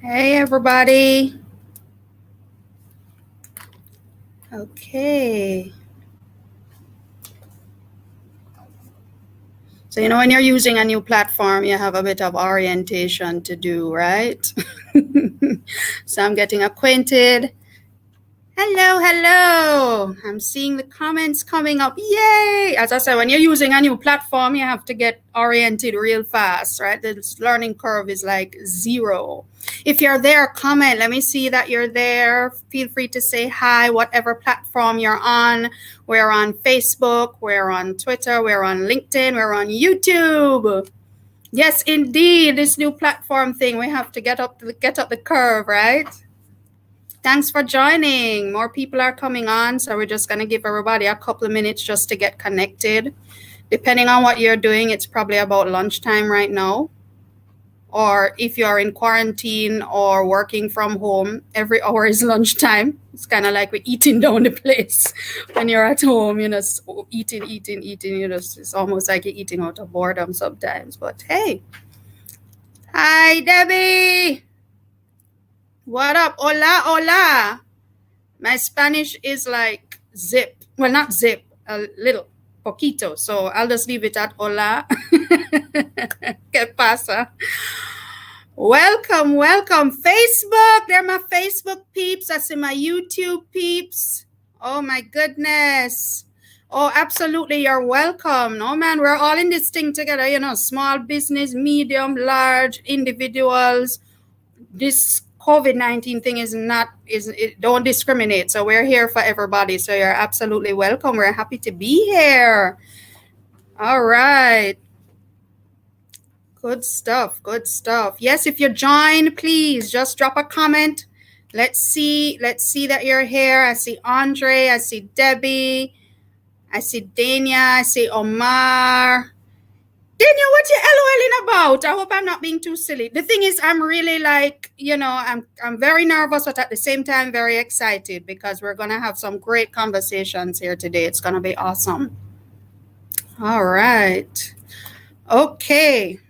Hey, everybody. Okay. So, when you're using a new platform, you have a bit of orientation to do, right? So, I'm getting acquainted. Hello, hello. I'm seeing the comments coming up. Yay! As I said, when you're using a new platform, you have to get oriented real fast, right? The learning curve is like zero. If you're there, comment. Let me see that you're there. Feel free to say hi, whatever platform you're on. We're on Facebook, we're on Twitter, we're on LinkedIn, we're on YouTube. Yes, indeed, this new platform thing, we have to get up the curve, right? Thanks for joining. More people are coming on, so we're just going to give everybody a couple of minutes just to get connected. Depending on what you're doing, it's probably about lunchtime right now. Or if you're in quarantine or working from home, every hour is lunchtime. It's kind of like we're eating down the place. When you're at home, eating, it's almost like you're eating out of boredom sometimes. But hey, hi, Debbie. What up? Hola, hola. My Spanish is like zip. Well, not zip, a little, poquito. So I'll just leave it at hola. ¿Qué pasa? Welcome, welcome. Facebook. They're my Facebook peeps. I see my YouTube peeps. Oh, my goodness. Oh, absolutely. You're welcome. No, man, we're all in this thing together. Small business, medium, large, individuals. This COVID-19 thing it don't discriminate. So we're here for everybody. So you're absolutely welcome. We're happy to be here. All right. Good stuff. Good stuff. Yes, if you join, please just drop a comment. Let's see that you're here. I see Andre. I see Debbie. I see Dania. I see Omar. Daniel, what you LOLing about? I hope I'm not being too silly. The thing is, I'm really like, I'm very nervous, but at the same time, very excited because we're going to have some great conversations here today. It's going to be awesome. All right. Okay,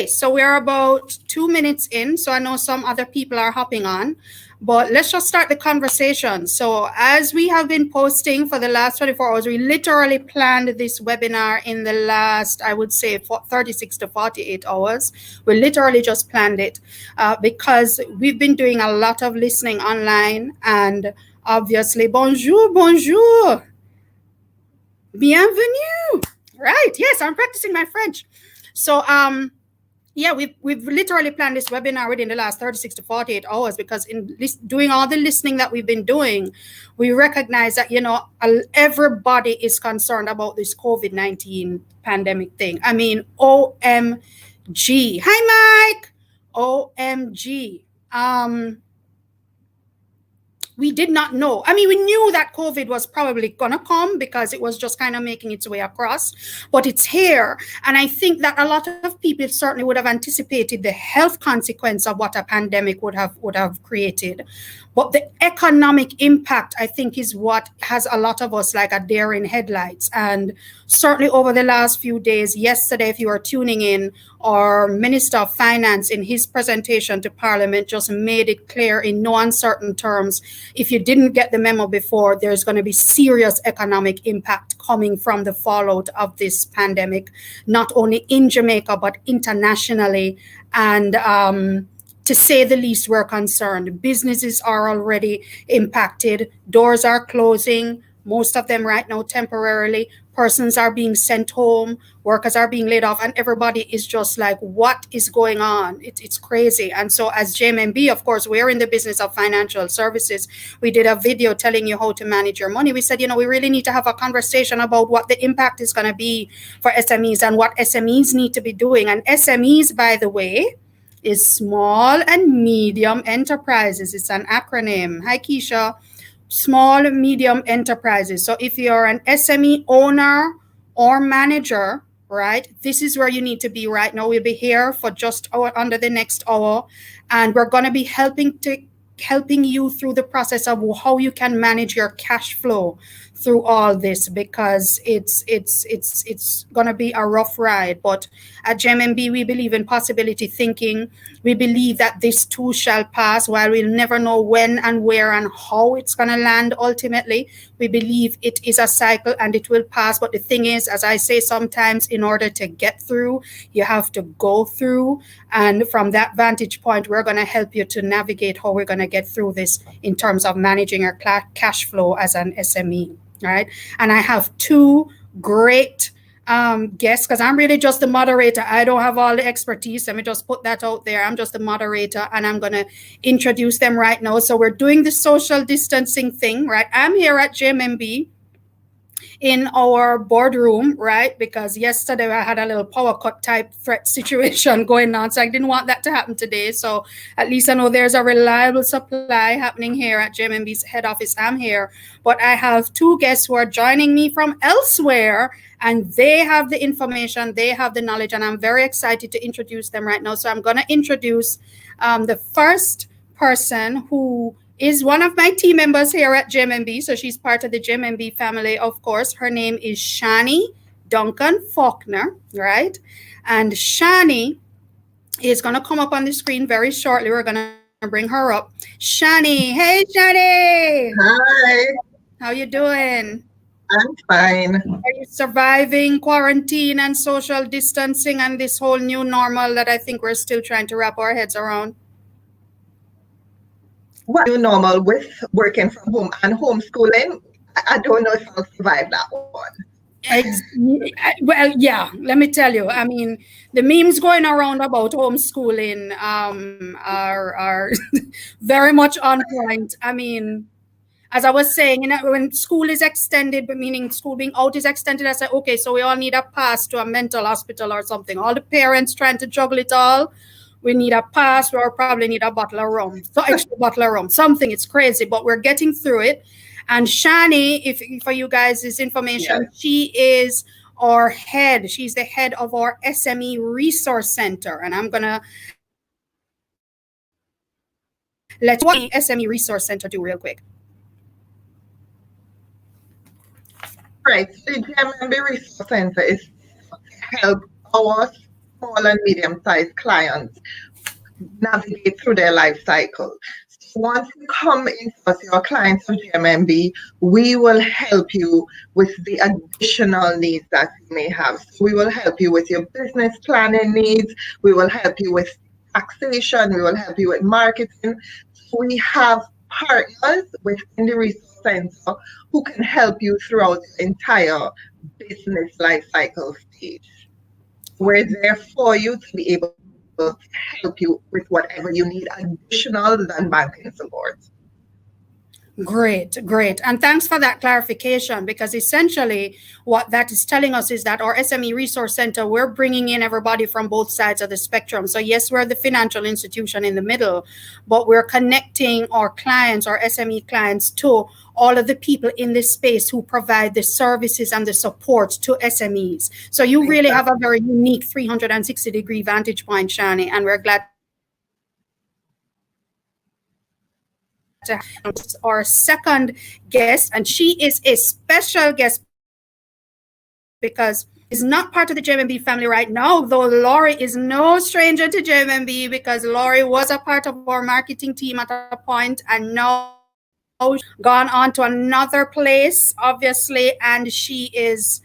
so we're about 2 minutes in. So I know some other people are hopping on. But let's just start the conversation. So as we have been posting for the last 24 hours, we literally planned this webinar in the last, I would say, 36 to 48 hours. We literally just planned it because we've been doing a lot of listening online. And obviously, bonjour, bienvenue. Right, yes, I'm practicing my French. So, yeah, we've literally planned this webinar within the last 36 to 48 hours because in doing all the listening that we've been doing, we recognize that, everybody is concerned about this COVID-19 pandemic thing. I mean, OMG. Hi, Mike. OMG. We did not know. I mean, we knew that COVID was probably going to come because it was just kind of making its way across, but it's here. And I think that a lot of people certainly would have anticipated the health consequence of what a pandemic would have created. But the economic impact, I think, is what has a lot of us like a deer in headlights. And certainly over the last few days, yesterday, if you were tuning in, our Minister of Finance in his presentation to Parliament just made it clear in no uncertain terms, if you didn't get the memo before, there's going to be serious economic impact coming from the fallout of this pandemic, not only in Jamaica, but internationally. And to say the least, we're concerned. Businesses are already impacted. Doors are closing, most of them right now temporarily. Persons are being sent home, workers are being laid off, and everybody is just like, what is going on? It's crazy. And so as JMMB, of course, we're in the business of financial services. We did a video telling you how to manage your money. We said, we really need to have a conversation about what the impact is going to be for SMEs and what SMEs need to be doing. And SMEs, by the way, is small and medium enterprises. It's an acronym. Hi, Keisha. Small, medium enterprises. So if you're an SME owner or manager, right, this is where you need to be right now. We'll be here for just under the next hour, and we're going to be helping to helping you through the process of how you can manage your cash flow through all this, because it's gonna be a rough ride. But at JMMB, we believe in possibility thinking. We believe that this too shall pass. While we'll never know when and where and how it's gonna land ultimately, we believe it is a cycle and it will pass. But the thing is, as I say sometimes, in order to get through, you have to go through. And from that vantage point, we're gonna help you to navigate how we're gonna get through this in terms of managing our cash flow as an SME. Right. And I have two great guests, because I'm really just the moderator. I don't have all the expertise. Let me just put that out there. I'm just the moderator, and I'm going to introduce them right now. So we're doing the social distancing thing, right? I'm here at JMMB in our boardroom, right? Because yesterday I had a little power cut type threat situation going on. So I didn't want that to happen today. So at least I know there's a reliable supply happening here at JMMB's head office. I'm here, but I have two guests who are joining me from elsewhere, and they have the information, they have the knowledge, and I'm very excited to introduce them right now. So I'm going to introduce the first person, who is one of my team members here at JMMB. So she's part of the JMMB family, of course. Her name is Shani Duncan-Falconer, right? And Shani is going to come up on the screen very shortly. We're going to bring her up. Shani, hey, Shani. Hi. How you doing? I'm fine. Are you surviving quarantine and social distancing and this whole new normal that I think we're still trying to wrap our heads around? What new normal with working from home and homeschooling? I don't know if I'll survive that one. Well, yeah, let me tell you. I mean, the memes going around about homeschooling are very much on point. I mean, as I was saying, when school is extended, but meaning school being out is extended, I said, okay, so we all need a pass to a mental hospital or something. All the parents trying to juggle it all. We need a pass, or probably need a bottle of rum, so extra bottle of rum, something. It's crazy, but we're getting through it. And Shani, if for you guys this information, yes, she is our head. She's the head of our SME Resource Centre. And I'm going to let what SME Resource Centre do real quick. Right. The JMMB Resource Centre is to help our small and medium-sized clients navigate through their life cycle. So once you come in as your clients of JMMB, we will help you with the additional needs that you may have. So we will help you with your business planning needs. We will help you with taxation. We will help you with marketing. So we have partners within the Resource Centre who can help you throughout the entire business life cycle stage. We're there for you to be able to help you with whatever you need additional than banking support. Great. And thanks for that clarification, because essentially what that is telling us is that our SME Resource Centre, we're bringing in everybody from both sides of the spectrum. So yes, we're the financial institution in the middle, but we're connecting our clients, our SME clients, to all of the people in this space who provide the services and the support to SMEs. So you really have a very unique 360-degree vantage point, Shani, and we're glad to have our second guest, and she is a special guest because she's not part of the JMMB family right now, though Lauri is no stranger to JMMB, because Lauri was a part of our marketing team at a point, and now gone on to another place, obviously, and she's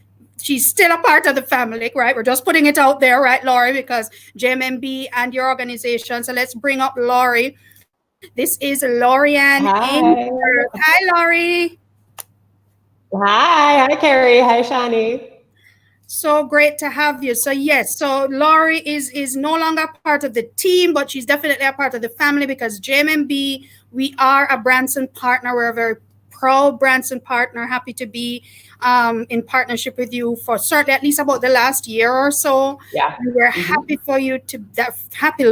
still a part of the family, right? We're just putting it out there, right, Lauri, because JMMB and your organization. So let's bring up Lauri. This is Lauri-Ann Ainsworth. Hi, Lauri. Hi, Kerry. Hi, Shani. So great to have you. So yes, so Lauri is no longer part of the team, but she's definitely a part of the family, because JMMB, we are a Branson partner. We're a very proud Branson partner. Happy to be in partnership with you for certainly at least about the last year or so. Yeah. And we're happy for you to happy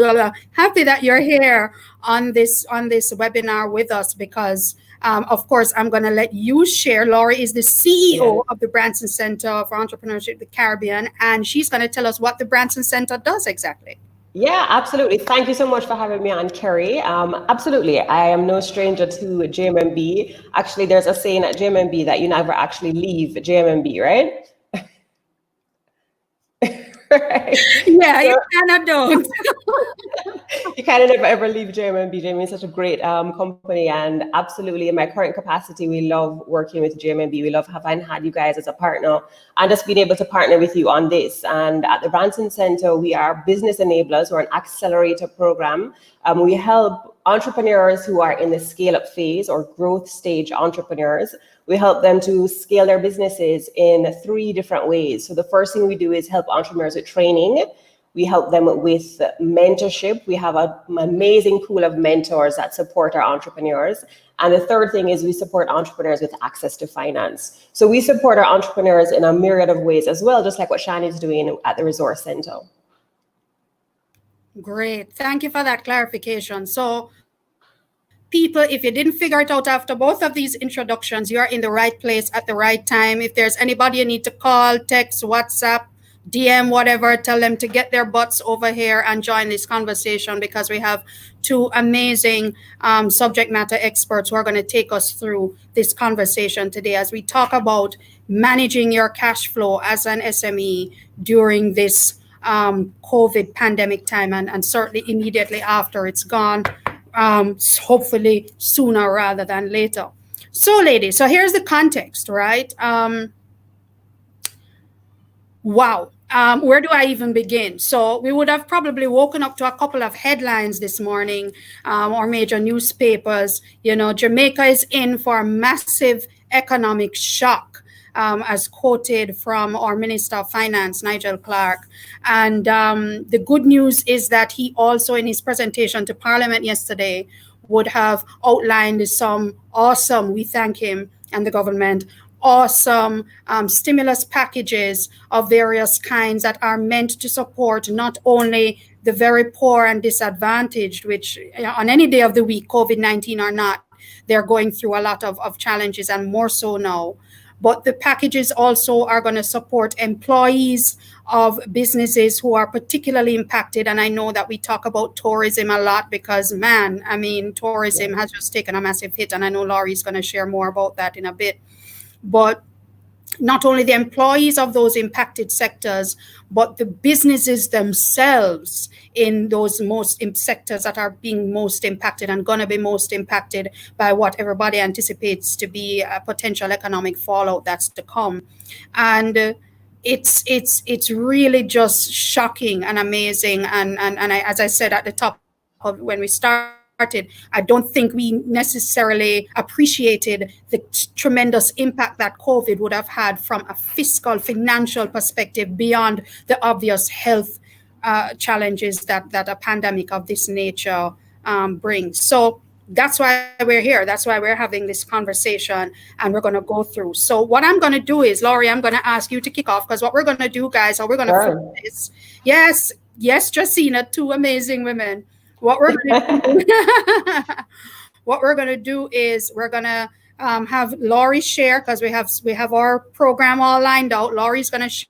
that you're here on this webinar with us, because of course, I'm going to let you share. Lauri is the CEO of the Branson Centre for Entrepreneurship, the Caribbean, and she's going to tell us what the Branson Centre does exactly. Yeah, absolutely. Thank you so much for having me on, Kerry. Absolutely. I am no stranger to JMMB. Actually, there's a saying at JMMB that you never actually leave JMMB, right? Right. Yeah, you So kind of don't. you kind of never ever leave JMMB. JMMB is such a great company, and absolutely, in my current capacity, we love working with JMMB. We love having had you guys as a partner and just being able to partner with you on this. And at the Branson Center, we are business enablers. We're an accelerator program. We help entrepreneurs who are in the scale-up phase or growth stage entrepreneurs. We help them to scale their businesses in 3 different ways. So the first thing we do is help entrepreneurs with training. We help them with mentorship. We have an amazing pool of mentors that support our entrepreneurs. And the third thing is we support entrepreneurs with access to finance. So we support our entrepreneurs in a myriad of ways as well, just like what Shani is doing at the Resource Centre. Great. Thank you for that clarification. So people, if you didn't figure it out after both of these introductions, you are in the right place at the right time. If there's anybody you need to call, text, WhatsApp, DM, whatever, tell them to get their butts over here and join this conversation, because we have 2 amazing subject matter experts who are going to take us through this conversation today as we talk about managing your cash flow as an SME during this COVID pandemic time, and certainly immediately after it's gone, hopefully sooner rather than later. So ladies, so here's the context, right? Wow. Where do I even begin? So we would have probably woken up to a couple of headlines this morning, or major newspapers. You know, Jamaica is in for a massive economic shock, as quoted from our Minister of Finance, Nigel Clark. And the good news is that he also, in his presentation to Parliament yesterday, would have outlined some awesome, we thank him and the government, awesome stimulus packages of various kinds that are meant to support not only the very poor and disadvantaged, which on any day of the week, COVID-19 or not, they're going through a lot of challenges, and more so now. But the packages also are going to support employees of businesses who are particularly impacted. And I know that we talk about tourism a lot because, man, I mean, tourism has just taken a massive hit. And I know Laurie is going to share more about that in a bit. But not only the employees of those impacted sectors, but the businesses themselves in those sectors that are being most impacted and going to be most impacted by what everybody anticipates to be a potential economic fallout that's to come. And it's really just shocking and amazing. And as I said at the top of when we started, I don't think we necessarily appreciated the tremendous impact that COVID would have had from a fiscal, financial perspective beyond the obvious health challenges that a pandemic of this nature brings. So that's why we're here. That's why we're having this conversation, and we're going to go through. So what I'm going to do is, Laurie, I'm going to ask you to kick off, because what we're going to do, guys, or we're going to flip this. Yes, Jacina, 2 amazing women. What we're going to do is we're going to have Laurie share, because we have our program all lined out. Laurie's going to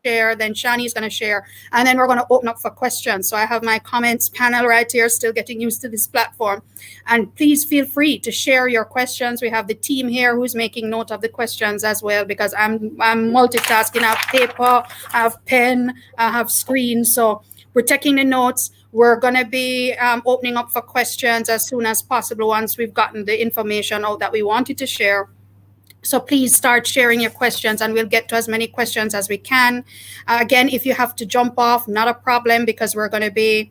share, then Shani's going to share, and then we're going to open up for questions. So I have my comments panel right here, still getting used to this platform. And please feel free to share your questions. We have the team here who's making note of the questions as well, because I'm multitasking. I have paper, I have pen, I have screen. So we're taking the notes. We're going to be opening up for questions as soon as possible once we've gotten the information out that we wanted to share. So please start sharing your questions, and we'll get to as many questions as we can. Again, if you have to jump off, not a problem, because we're going to be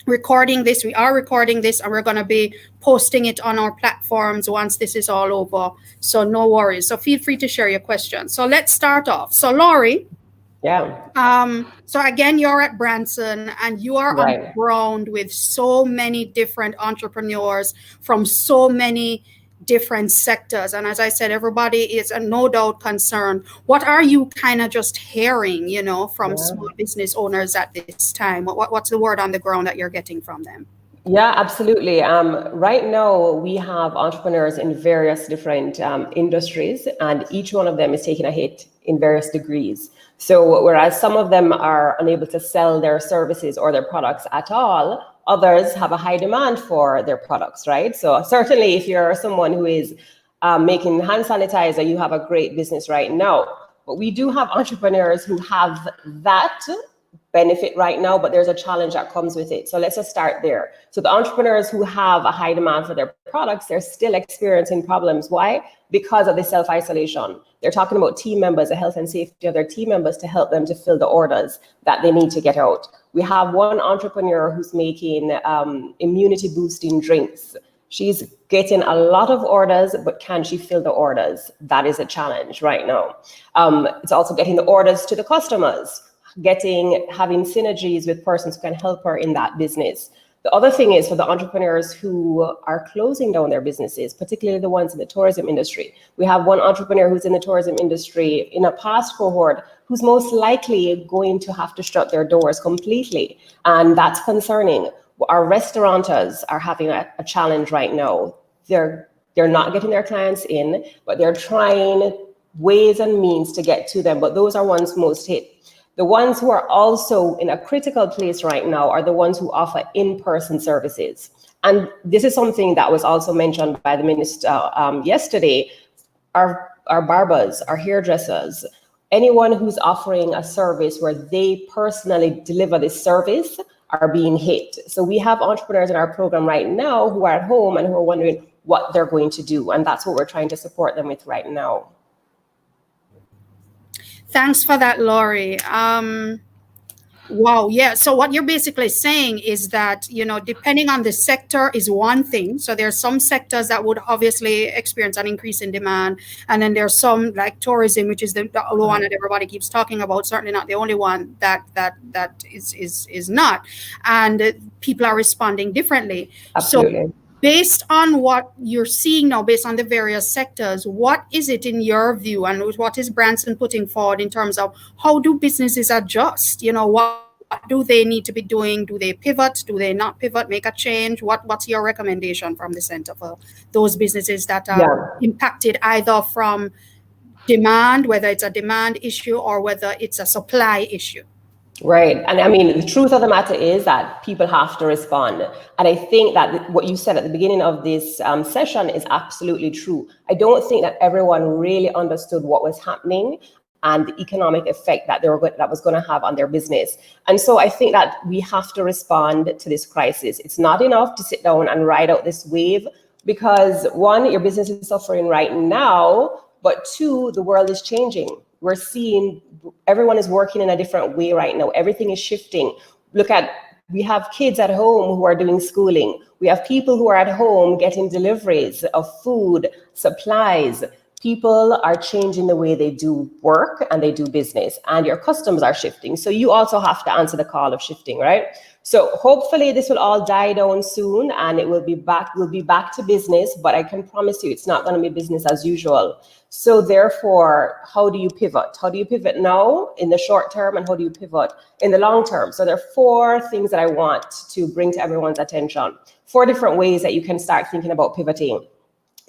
recording this. We are recording this, and we're going to be posting it on our platforms once this is all over. So no worries. So feel free to share your questions. So let's start off. So Laurie. Yeah. So again, you're at Branson, and you are on the ground with so many different entrepreneurs from so many different sectors. And as I said, everybody is no doubt concerned. What are you kind of just hearing, from small business owners at this time? What's the word on the ground that you're getting from them? Yeah, absolutely. Right now, we have entrepreneurs in various different industries, and each one of them is taking a hit in various degrees. So whereas some of them are unable to sell their services or their products at all, others have a high demand for their products, right? So certainly if you're someone who is making hand sanitizer, you have a great business right now. But we do have entrepreneurs who have that benefit right now, but there's a challenge that comes with it. So let's just start there. So the entrepreneurs who have a high demand for their products, they're still experiencing problems. Why? Because of the self-isolation. They're talking about team members, the health and safety of their team members to help them to fill the orders that they need to get out. We have one entrepreneur who's making immunity boosting drinks. She's getting a lot of orders, but can she fill the orders? That is a challenge right now. It's also getting the orders to the customers, having synergies with persons who can help her in that business. The other thing is for the entrepreneurs who are closing down their businesses, particularly the ones in the tourism industry. We have one entrepreneur who's in the tourism industry in a past cohort who's most likely going to have to shut their doors completely. And that's concerning. Our restaurateurs are having a challenge right now. They're not getting their clients in, but they're trying ways and means to get to them. But those are ones most hit. The ones who are also in a critical place right now are the ones who offer in-person services. And this is something that was also mentioned by the minister yesterday. Our barbers, our hairdressers, anyone who's offering a service where they personally deliver this service are being hit. So we have entrepreneurs in our program right now who are at home and who are wondering what they're going to do. And that's what we're trying to support them with right now. Thanks for that, Lauri. Wow, yeah. So what you're basically saying is that, depending on the sector is one thing. So there are some sectors that would obviously experience an increase in demand. And then there's some like tourism, which is the one that everybody keeps talking about, certainly not the only one that is not. And people are responding differently. Absolutely. So based on what you're seeing now, based on the various sectors, what is it in your view, and what is Branson putting forward in terms of how do businesses adjust? What do they need to be doing? Do they pivot? Do they not pivot? Make a change? What's your recommendation from the center for those businesses that are impacted either from demand, whether it's a demand issue or whether it's a supply issue? Right. And I mean, the truth of the matter is that people have to respond. And I think that what you said at the beginning of this session is absolutely true. I don't think that everyone really understood what was happening and the economic effect that that was going to have on their business. And so I think that we have to respond to this crisis. It's not enough to sit down and ride out this wave because one, your business is suffering right now, but two, the world is changing. We're seeing everyone is working in a different way right now. Everything is shifting. We have kids at home who are doing schooling. We have people who are at home getting deliveries of food, supplies. People are changing the way they do work and they do business, and your customers are shifting. So you also have to answer the call of shifting, right? So hopefully this will all die down soon and we'll be back to business, but I can promise you it's not going to be business as usual. So therefore, how do you pivot? How do you pivot now in the short term, and how do you pivot in the long term? So there are 4 things that I want to bring to everyone's attention. 4 different ways that you can start thinking about pivoting.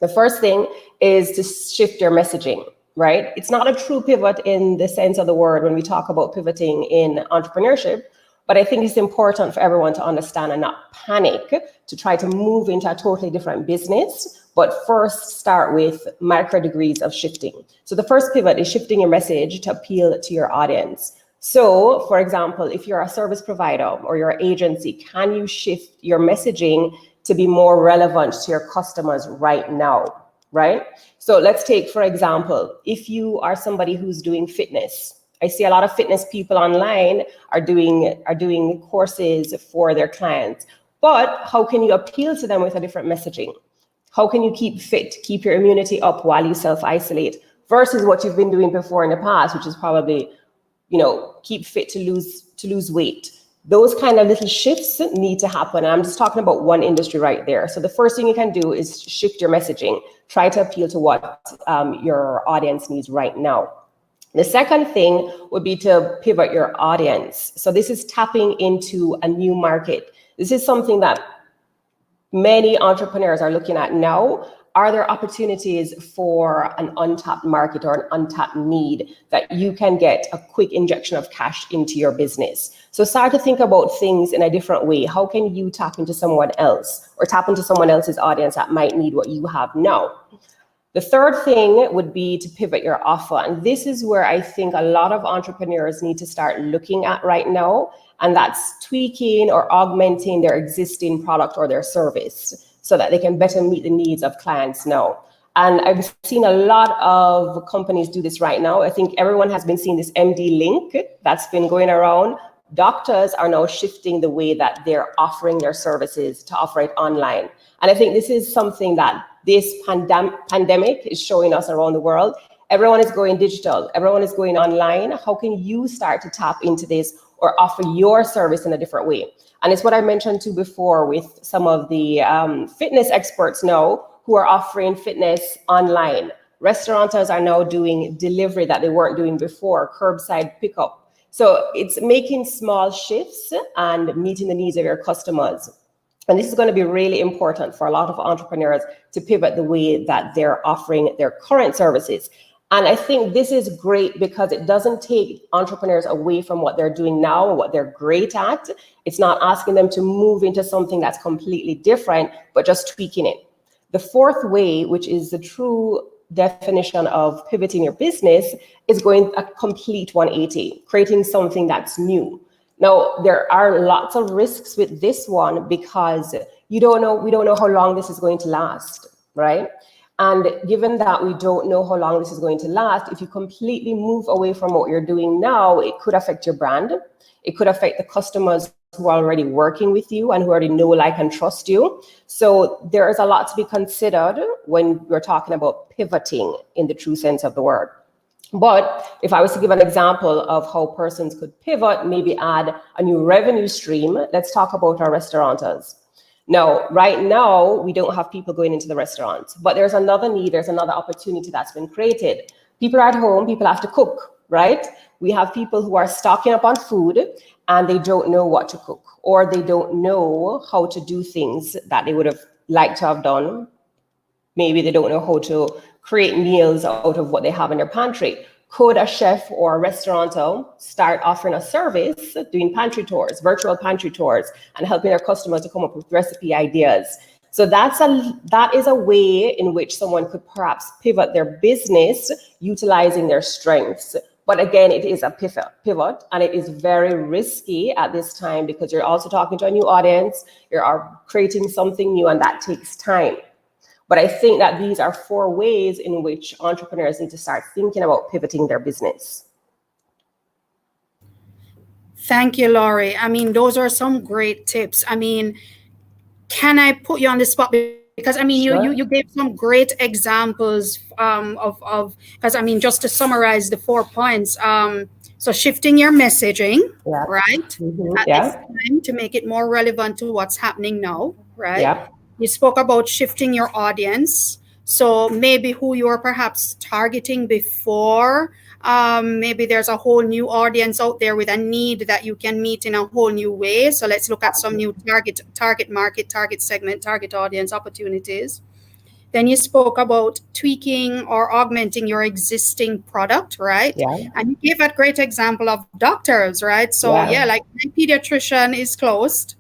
The first thing is to shift your messaging, right? It's not a true pivot in the sense of the word when we talk about pivoting in entrepreneurship, but I think it's important for everyone to understand and not panic to try to move into a totally different business, but first start with micro degrees of shifting. So the first pivot is shifting your message to appeal to your audience. So for example, if you're a service provider or you're an agency, can you shift your messaging to be more relevant to your customers right now, right? So let's take, for example, if you are somebody who's doing fitness. I see a lot of fitness people online are doing courses for their clients, but how can you appeal to them with a different messaging? How can you keep fit, keep your immunity up while you self-isolate versus what you've been doing before in the past, which is probably, keep fit to lose weight. Those kind of little shifts need to happen. And I'm just talking about one industry right there. So the first thing you can do is shift your messaging. Try to appeal to what your audience needs right now. The second thing would be to pivot your audience. So this is tapping into a new market. This is something that many entrepreneurs are looking at now. Are there opportunities for an untapped market or an untapped need that you can get a quick injection of cash into your business? So start to think about things in a different way. How can you tap into someone else or tap into someone else's audience that might need what you have now? The third thing would be to pivot your offer. And this is where I think a lot of entrepreneurs need to start looking at right now. And that's tweaking or augmenting their existing product or their service so that they can better meet the needs of clients now. And I've seen a lot of companies do this right now. I think everyone has been seeing this MD link that's been going around. Doctors are now shifting the way that they're offering their services to offer it online. And I think this is something that this pandemic is showing us around the world. Everyone is going digital. Everyone is going online. How can you start to tap into this or offer your service in a different way? And it's what I mentioned too before with some of the fitness experts now who are offering fitness online. Restaurateurs are now doing delivery that they weren't doing before, curbside pickup. So it's making small shifts and meeting the needs of your customers. And this is going to be really important for a lot of entrepreneurs to pivot the way that they're offering their current services. And I think this is great because it doesn't take entrepreneurs away from what they're doing now or what they're great at. It's not asking them to move into something that's completely different, but just tweaking it. The fourth way, which is the true definition of pivoting your business, is going a complete 180, creating something that's new. Now, there are lots of risks with this one because we don't know how long this is going to last, right? And given that we don't know how long this is going to last, if you completely move away from what you're doing now, it could affect your brand. It could affect the customers who are already working with you and who already know, like, and trust you. So there is a lot to be considered when we're talking about pivoting in the true sense of the word. But if I was to give an example of how persons could pivot, maybe add a new revenue stream, let's talk about our restaurateurs. Now, right now, we don't have people going into the restaurants, but there's another need, there's another opportunity that's been created. People are at home, people have to cook, right? We have people who are stocking up on food and they don't know what to cook, or they don't know how to do things that they would have liked to have done. Maybe they don't know how to create meals out of what they have in their pantry. Could a chef or a restaurateur start offering a service, doing pantry tours, virtual pantry tours, and helping their customers to come up with recipe ideas? So that is a way in which someone could perhaps pivot their business utilizing their strengths. But again, it is a pivot, and it is very risky at this time because you're also talking to a new audience, you're creating something new, and that takes time. But I think that these are 4 ways in which entrepreneurs need to start thinking about pivoting their business. Thank you, Laurie. I mean, those are some great tips. I mean, can I put you on the spot? Because I mean, sure. you gave some great examples of because I mean, just to summarize the 4 points. So shifting your messaging, yeah. Right? Mm-hmm. At this time to make it more relevant to what's happening now, right? Yeah. You spoke about shifting your audience. So maybe who you are perhaps targeting before, maybe there's a whole new audience out there with a need that you can meet in a whole new way. So let's look at some new target market, target segment, target audience opportunities. Then you spoke about tweaking or augmenting your existing product, right? Yeah. And you gave a great example of doctors, right? So yeah like my pediatrician is closed.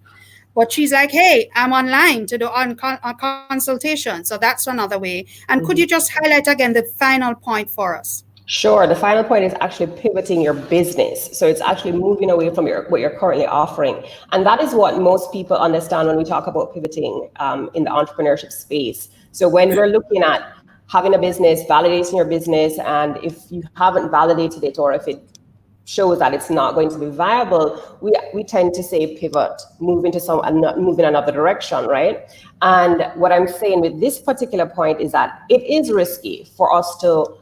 But she's like, hey, I'm online to do a consultation. So that's another way. And could you just highlight again the final point for us? Sure. The final point is actually pivoting your business. So it's actually moving away from what you're currently offering. And that is what most people understand when we talk about pivoting in the entrepreneurship space. So when we're looking at having a business, validating your business, and if you haven't validated it or if it shows that it's not going to be viable, we tend to say pivot, move in another direction, right? And what I'm saying with this particular point is that it is risky for us to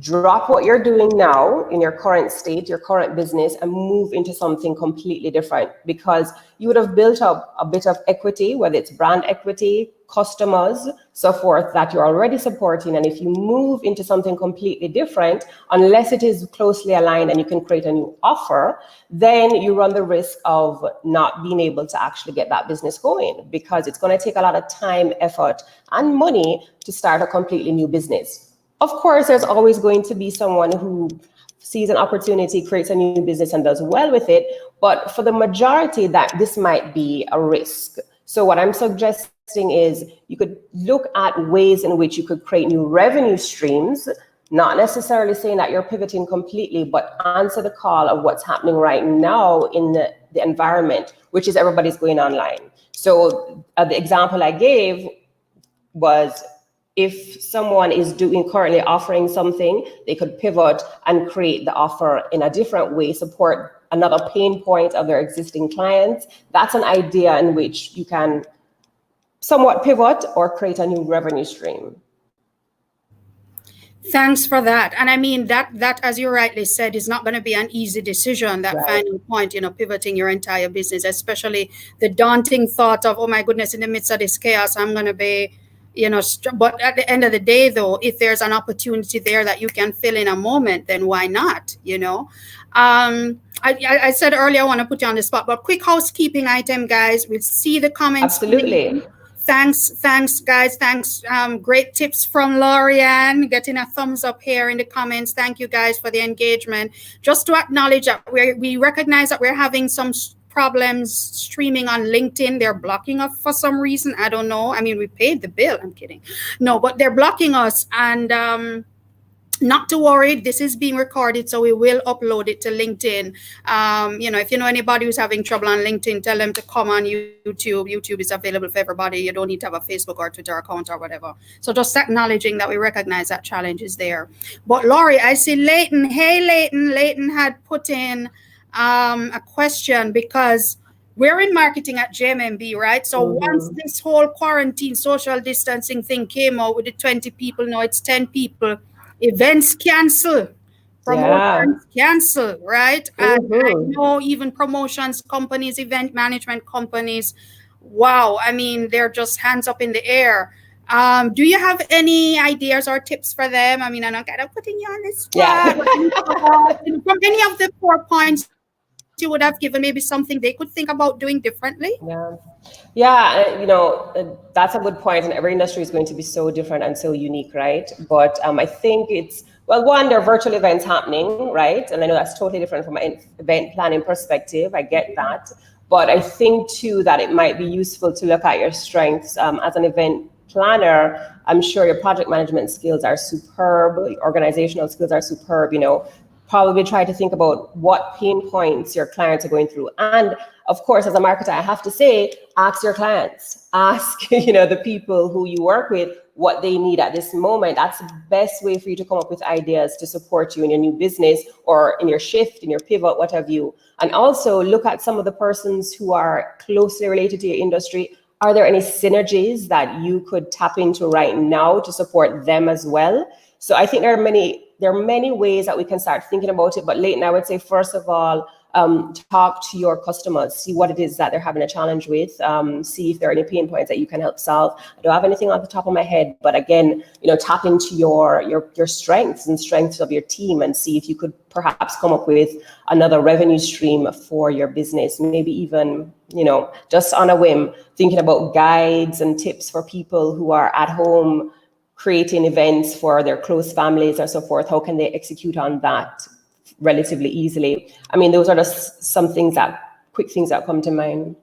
drop what you're doing now in your current state, your current business, and move into something completely different, because you would have built up a bit of equity, whether it's brand equity, customers, so forth, that you're already supporting. And if you move into something completely different, unless it is closely aligned and you can create a new offer, then you run the risk of not being able to actually get that business going, because it's going to take a lot of time, effort, and money to start a completely new business. Of course, there's always going to be someone who sees an opportunity, creates a new business, and does well with it. But for the majority, that this might be a risk. So what I'm suggesting is you could look at ways in which you could create new revenue streams, not necessarily saying that you're pivoting completely, but answer the call of what's happening right now in the environment, which is everybody's going online. So the example I gave was, if someone is currently offering something, they could pivot and create the offer in a different way, support another pain point of their existing clients. That's an idea in which you can somewhat pivot or create a new revenue stream. Thanks for that. And I mean, that, as you rightly said, is not going to be an easy decision, that Right. final point, pivoting your entire business, especially the daunting thought of, oh my goodness, in the midst of this chaos, I'm going to be, but at the end of the day, though, if there's an opportunity there that you can fill in a moment, then why not? I said earlier, I want to put you on the spot, but quick housekeeping item, guys. We'll see the comments. Absolutely. Thanks, guys. Thanks. Great tips from Lauri-Ann, getting a thumbs up here in the comments. Thank you, guys, for the engagement. Just to acknowledge that we recognize that we're having some problems streaming on LinkedIn. They're blocking us for some reason. I don't know. I mean, we paid the bill. I'm kidding. No, but they're blocking us. And not to worry, this is being recorded, so we will upload it to LinkedIn. If you know anybody who's having trouble on LinkedIn, tell them to come on YouTube. YouTube is available for everybody. You don't need to have a Facebook or Twitter account or whatever. So just acknowledging that we recognize that challenge is there. But Laurie, I see Leighton. Hey, Leighton. Leighton had put in a question, because we're in marketing at JMMB, right? So once this whole quarantine, social distancing thing came out with the 20 people, now it's 10 people, events cancel, promotions cancel, right? And I know even promotions companies, event management companies, wow, I mean, they're just hands up in the air. Do you have any ideas or tips for them? I mean, I'm not kind of putting you on this spot. From any of the 4 points you would have given, maybe something they could think about doing differently? That's a good point, and every industry is going to be so different and so unique, right? But I think it's, well, one, there are virtual events happening, right? And I know that's totally different from an event planning perspective. I get that. But I think too that it might be useful to look at your strengths. As an event planner, I'm sure your project management skills are superb, organizational skills are superb, probably try to think about what pain points your clients are going through. And of course, as a marketer, I have to say, ask your clients, ask, the people who you work with, what they need at this moment. That's the best way for you to come up with ideas to support you in your new business or in your shift, in your pivot, what have you. And also look at some of the persons who are closely related to your industry. Are there any synergies that you could tap into right now to support them as well? So I think there are many ways that we can start thinking about it. But Leighton, I would say, first of all, talk to your customers, see what it is that they're having a challenge with, see if there are any pain points that you can help solve. I don't have anything off the top of my head, but again, tap into your strengths and strengths of your team and see if you could perhaps come up with another revenue stream for your business. Maybe even, just on a whim, thinking about guides and tips for people who are at home creating events for their close families or so forth. How can they execute on that relatively easily? I mean, those are just some quick things that come to mind.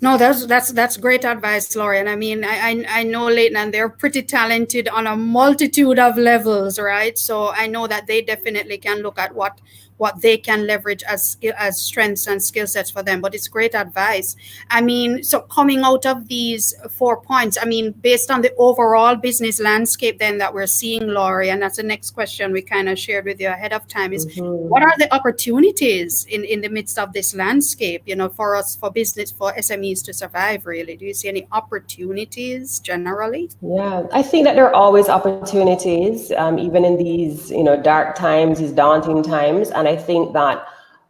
No, that's great advice, Laurie. And I mean, I know Leighton, and they're pretty talented on a multitude of levels, right? So I know that they definitely can look at what what they can leverage as strengths and skill sets for them. But it's great advice. I mean, so coming out of these 4 points, I mean, based on the overall business landscape then that we're seeing, Laurie, and that's the next question we kind of shared with you ahead of time, is what are the opportunities in the midst of this landscape, you know, for us, for business, for SMEs to survive, really? Do you see any opportunities generally? Yeah, I think that there are always opportunities, even in these, you know, dark times, these daunting times. And I think that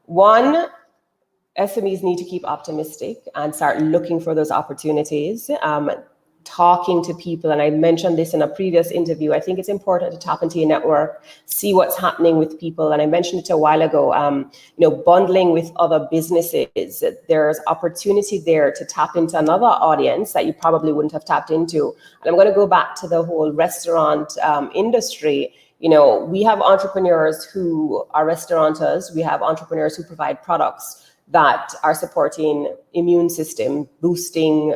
one, SMEs need to keep optimistic and start looking for those opportunities, talking to people. And I mentioned this in a previous interview. I think it's important to tap into your network, see what's happening with people. And I mentioned it a while ago, you know, bundling with other businesses. There's opportunity there to tap into another audience that you probably wouldn't have tapped into. And I'm going to go back to the whole restaurant industry. You know, we have entrepreneurs who are restaurateurs. We have entrepreneurs who provide products that are supporting immune system, boosting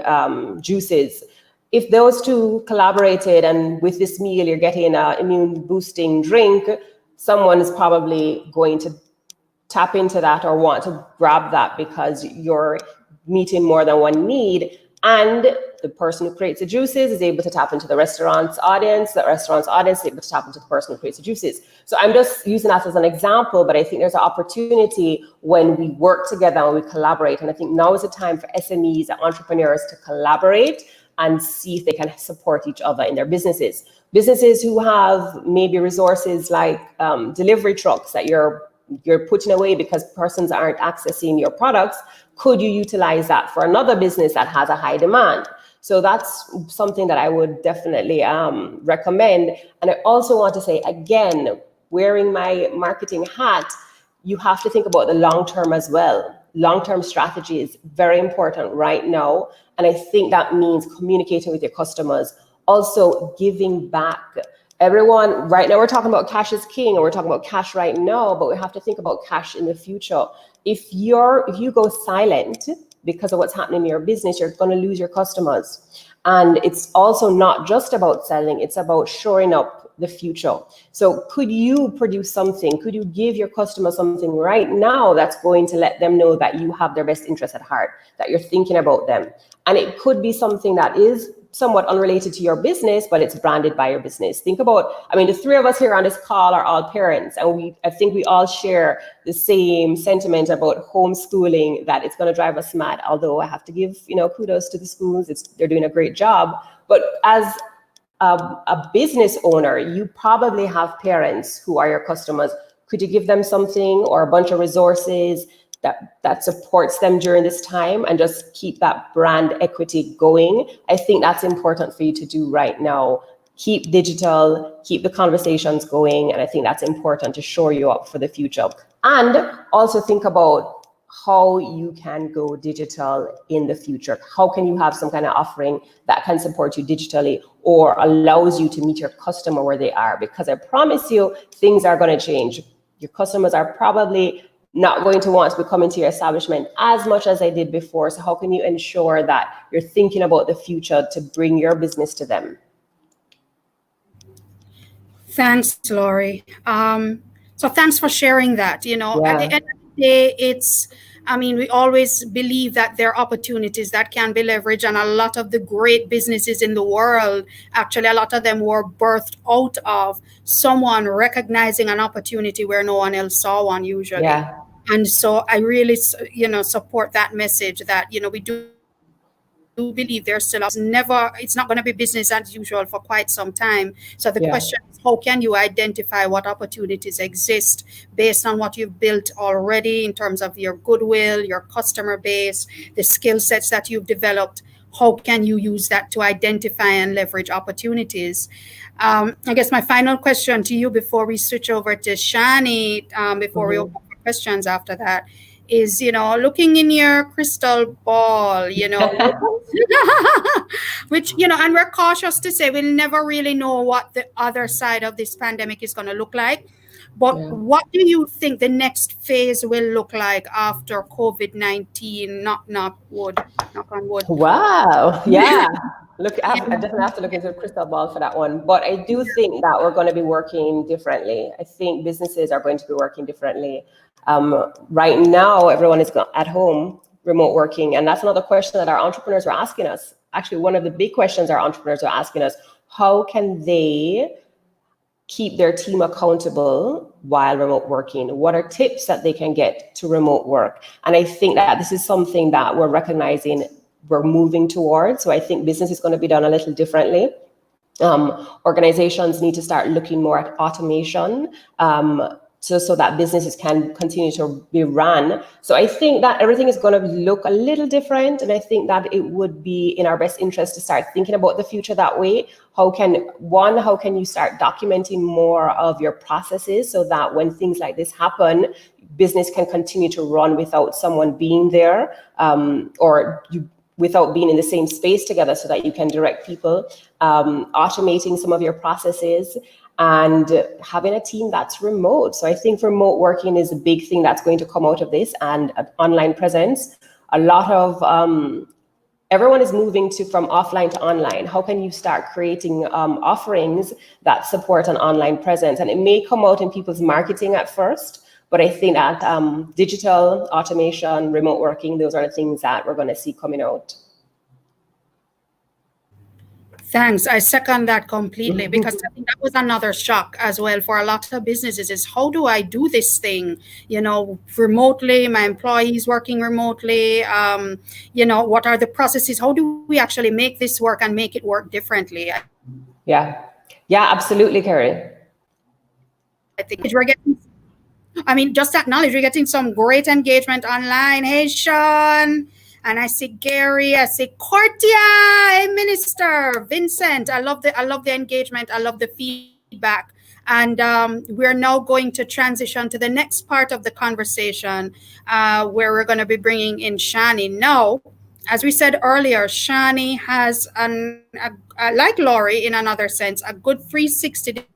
juices. If those two collaborated and with this meal you're getting an immune boosting drink, someone is probably going to tap into that or want to grab that because you're meeting more than one need. And the person who creates the juices is able to tap into the restaurant's audience. The restaurant's audience is able to tap into the person who creates the juices. So I'm just using that as an example, but I think there's an opportunity when we work together and we collaborate. And I think now is the time for SMEs and entrepreneurs to collaborate and see if they can support each other in their businesses. Businesses who have maybe resources like delivery trucks that you're putting away because persons aren't accessing your products, could you utilize that for another business that has a high demand? So that's something that I would definitely recommend. And I also want to say, again, wearing my marketing hat, you have to think about the long term as well. Long-term strategy is very important right now. And I think that means communicating with your customers, also giving back. Everyone, right now we're talking about cash is king, and we're talking about cash right now, but we have to think about cash in the future. If you go silent because of what's happening in your business, you're going to lose your customers. And it's also not just about selling, it's about shoring up the future. So could you produce something? Could you give your customer something right now that's going to let them know that you have their best interest at heart, that you're thinking about them? And it could be something that is somewhat unrelated to your business, but it's branded by your business. Think about, I mean, the three of us here on this call are all parents, and I think we all share the same sentiment about homeschooling, that it's going to drive us mad. Although I have to give, you know, kudos to the schools, they're doing a great job. But as a business owner, you probably have parents who are your customers. Could you give them something or a bunch of resources that supports them during this time and just keep that brand equity going? I think that's important for you to do right now. Keep digital, keep the conversations going. And I think that's important to shore you up for the future. And also think about how you can go digital in the future. How can you have some kind of offering that can support you digitally or allows you to meet your customer where they are? Because I promise you, things are going to change. Your customers are probably not going to want to be coming to your establishment as much as they did before. So how can you ensure that you're thinking about the future to bring your business to them? Thanks, Laurie. So thanks for sharing that. You know, at the end of the day, we always believe that there are opportunities that can be leveraged, and a lot of the great businesses in the world, actually, a lot of them were birthed out of someone recognizing an opportunity where no one else saw one usually. Yeah. And so I really, support that message that, we do believe there's still it's not going to be business as usual for quite some time. So the question is, how can you identify what opportunities exist based on what you've built already in terms of your goodwill, your customer base, the skill sets that you've developed? How can you use that to identify and leverage opportunities? I guess my final question to you before we switch over to Shani, before we open for questions after that, is, looking in your crystal ball, which, and we're cautious to say we'll never really know what the other side of this pandemic is going to look like. But what do you think the next phase will look like after COVID-19? Knock on wood. Wow. Yeah. Look, I definitely have to look into a crystal ball for that one. But I do think that we're going to be working differently. I think businesses are going to be working differently. Right now, everyone is at home, remote working. And that's another question that our entrepreneurs are asking us. Actually, one of the big questions our entrepreneurs are asking us, how can they keep their team accountable while remote working? What are tips that they can get to remote work? And I think that this is something that we're recognizing we're moving towards. So I think business is going to be done a little differently. Organizations need to start looking more at automation, so that businesses can continue to be run. So I think that everything is going to look a little different. And I think that it would be in our best interest to start thinking about the future that way. How can you start documenting more of your processes so that when things like this happen, business can continue to run without someone being there, without being in the same space together, so that you can direct people, automating some of your processes, and having a team that's remote. So I think remote working is a big thing that's going to come out of this, and online presence. A lot of everyone is moving from offline to online. How can you start creating offerings that support an online presence? And it may come out in people's marketing at first, but I think that digital automation, remote working, those are the things that we're going to see coming out. Thanks. I second that completely, because I think that was another shock as well for a lot of businesses is, how do I do this thing, remotely, my employees working remotely, what are the processes? How do we actually make this work and make it work differently? Yeah, absolutely, Kerry. I think just acknowledge we're getting some great engagement online. Hey, Sean. And I see Gary, I see Cortia, hey, Minister, Vincent. I love the engagement. I love the feedback. And we're now going to transition to the next part of the conversation, where we're going to be bringing in Shani. Now, as we said earlier, Shani has, like Lauri in another sense, a good 360-degree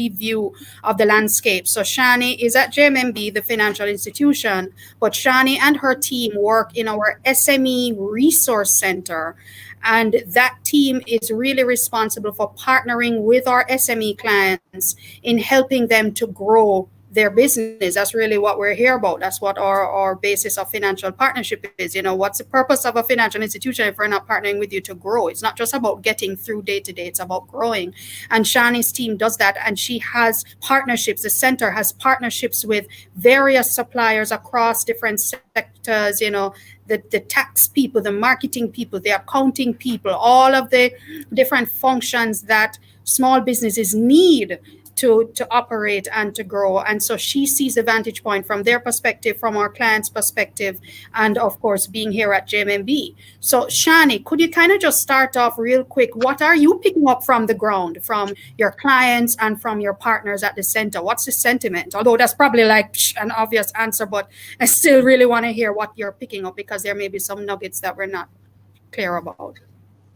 view of the landscape. So Shani is at JMMB, the financial institution, but Shani and her team work in our SME Resource Centre. And that team is really responsible for partnering with our SME clients in helping them to grow their business. That's really what we're here about. That's what our basis of financial partnership is. What's the purpose of a financial institution if we're not partnering with you to grow? It's not just about getting through day to day, it's about growing. And Shani's team does that. And she has partnerships. The center has partnerships with various suppliers across different sectors, the tax people, the marketing people, the accounting people, all of the different functions that small businesses need to operate and to grow. And so she sees the vantage point from their perspective, from our clients' perspective, and of course, being here at JMMB. So Shani, could you kind of just start off real quick? What are you picking up from the ground, from your clients and from your partners at the center? What's the sentiment? Although that's probably like an obvious answer, but I still really want to hear what you're picking up, because there may be some nuggets that we're not clear about.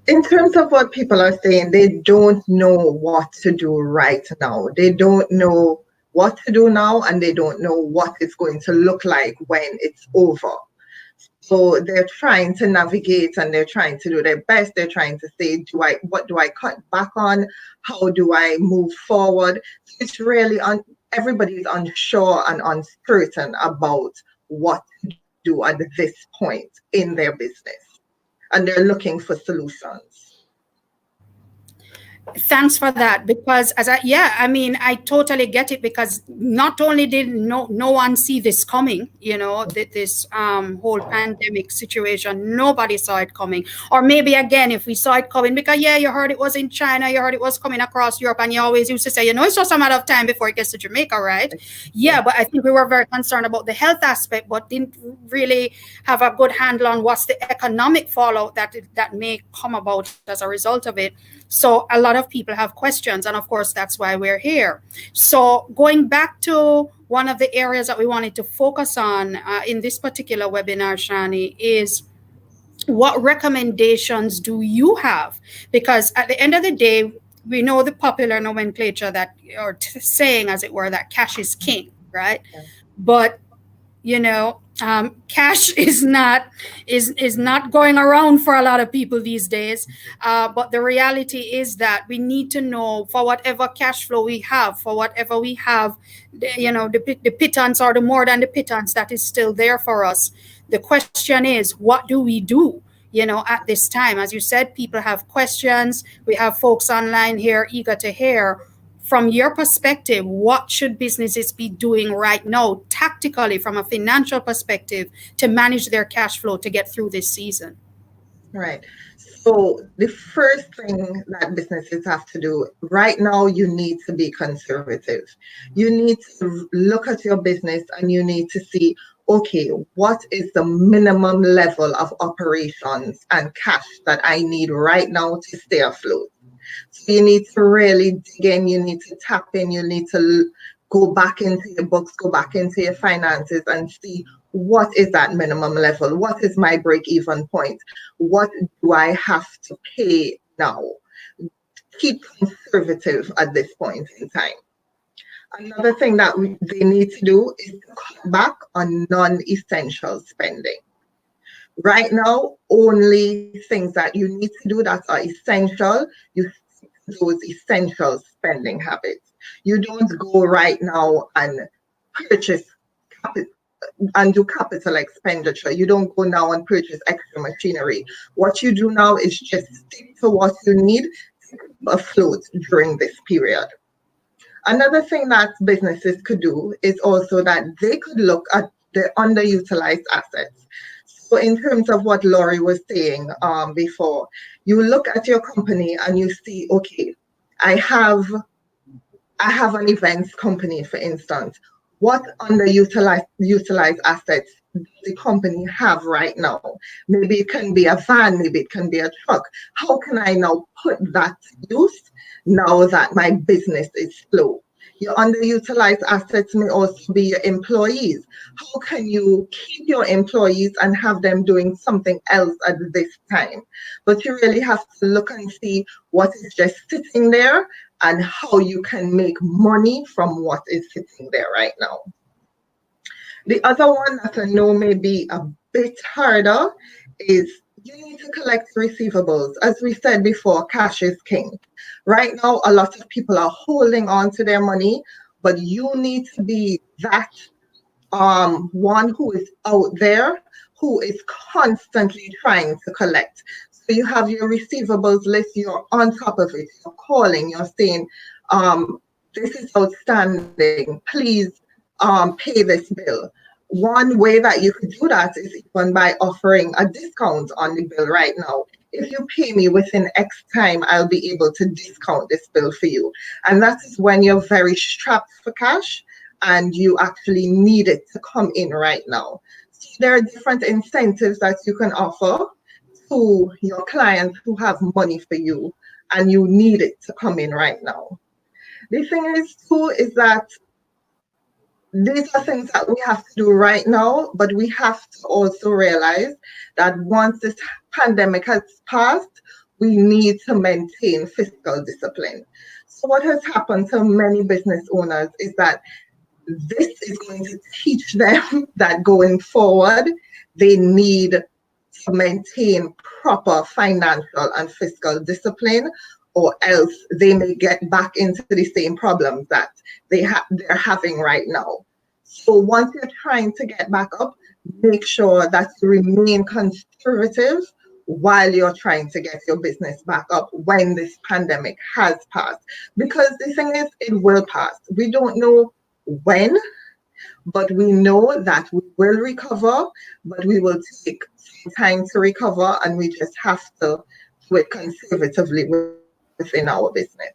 In terms of what people are saying, they don't know what to do right now. They don't know what to do now, and they don't know what it's going to look like when it's over. So they're trying to navigate, and they're trying to do their best. They're trying to say, what do I cut back on? How do I move forward? It's really everybody's unsure and uncertain about what to do at this point in their business. And they're looking for solutions. Thanks for that, because I totally get it, because not only did no one see this coming, this whole pandemic situation, nobody saw it coming. Or maybe again, if we saw it coming, because you heard it was in China, you heard it was coming across Europe, and you always used to say, it's just a matter of time before it gets to Jamaica, right? Yeah, but I think we were very concerned about the health aspect, but didn't really have a good handle on what's the economic fallout that may come about as a result of it. So a lot of people have questions, and of course, that's why we're here. So going back to one of the areas that we wanted to focus on in this particular webinar, Shani, is what recommendations do you have? Because at the end of the day, we know the popular nomenclature that, or saying, as it were, that cash is king, right? Yeah. But cash is not going around for a lot of people these days. But the reality is that we need to know, for whatever cash flow we have, for whatever we have, the pittance or the more than the pittance that is still there for us. The question is, what do we do? At this time, as you said, people have questions. We have folks online here eager to hear. From your perspective, what should businesses be doing right now, tactically, from a financial perspective, to manage their cash flow to get through this season? Right. So the first thing that businesses have to do right now, you need to be conservative. You need to look at your business and you need to see, okay, what is the minimum level of operations and cash that I need right now to stay afloat? So you need to really dig in, you need to tap in, you need to go back into your books, go back into your finances and see, what is that minimum level? What is my break-even point? What do I have to pay now? Keep conservative at this point in time. Another thing that they need to do is to cut back on non-essential spending. Right now, only things that you need to do that are essential, you stick to those essential spending habits. You don't go right now and purchase and do capital expenditure. You don't go now and purchase extra machinery. What you do now is just stick to what you need to keep afloat during this period. Another thing that businesses could do is also that they could look at the underutilized assets. So in terms of what Lauri was saying before, you look at your company and you see, okay, I have an events company, for instance. What underutilized assets does the company have right now? Maybe it can be a van, maybe it can be a truck. How can I now put that to use now that my business is slow? Your underutilized assets may also be your employees. How can you keep your employees and have them doing something else at this time? But you really have to look and see what is just sitting there and how you can make money from what is sitting there right now. The other one that I know may be a bit harder is you need to collect receivables. As we said before, cash is king. Right now, a lot of people are holding on to their money, but you need to be that one who is out there, who is constantly trying to collect. So you have your receivables list, you're on top of it, you're calling, you're saying, this is outstanding, please pay this bill. One way that you could do that is even by offering a discount on the bill right now. If you pay me within X time, I'll be able to discount this bill for you. And that is when you're very strapped for cash and you actually need it to come in right now. So there are different incentives that you can offer to your clients who have money for you and you need it to come in right now. The thing is too is that these are things that we have to do right now, but we have to also realize that once this pandemic has passed, we need to maintain fiscal discipline. So what has happened to many business owners is that this is going to teach them that going forward, they need to maintain proper financial and fiscal discipline, or else they may get back into the same problems that they're having right now. So once you're trying to get back up, make sure that you remain conservative while you're trying to get your business back up when this pandemic has passed. Because the thing is, it will pass. We don't know when, but we know that we will recover, but we will take some time to recover, and we just have to do it conservatively within our business.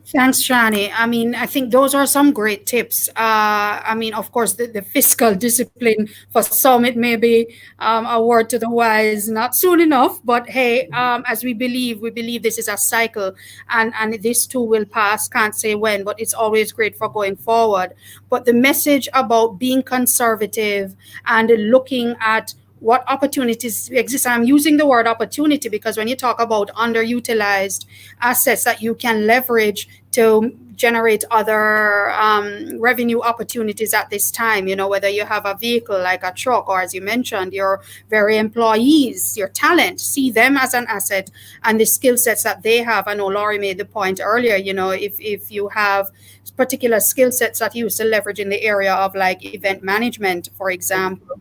Thanks, Shani. I mean, I think those are some great tips. I mean, of course, the fiscal discipline for some, it may be a word to the wise, not soon enough. But hey, as we believe this is a cycle, and this too will pass. Can't say when, but it's always great for going forward. But the message about being conservative and looking at what opportunities exist. I'm using the word opportunity because when you talk about underutilized assets that you can leverage to generate other revenue opportunities at this time, whether you have a vehicle like a truck, or as you mentioned, your very employees, your talent, see them as an asset, and the skill sets that they have. I know Laurie made the point earlier, if you have particular skill sets that you used to leverage in the area of like event management, for example,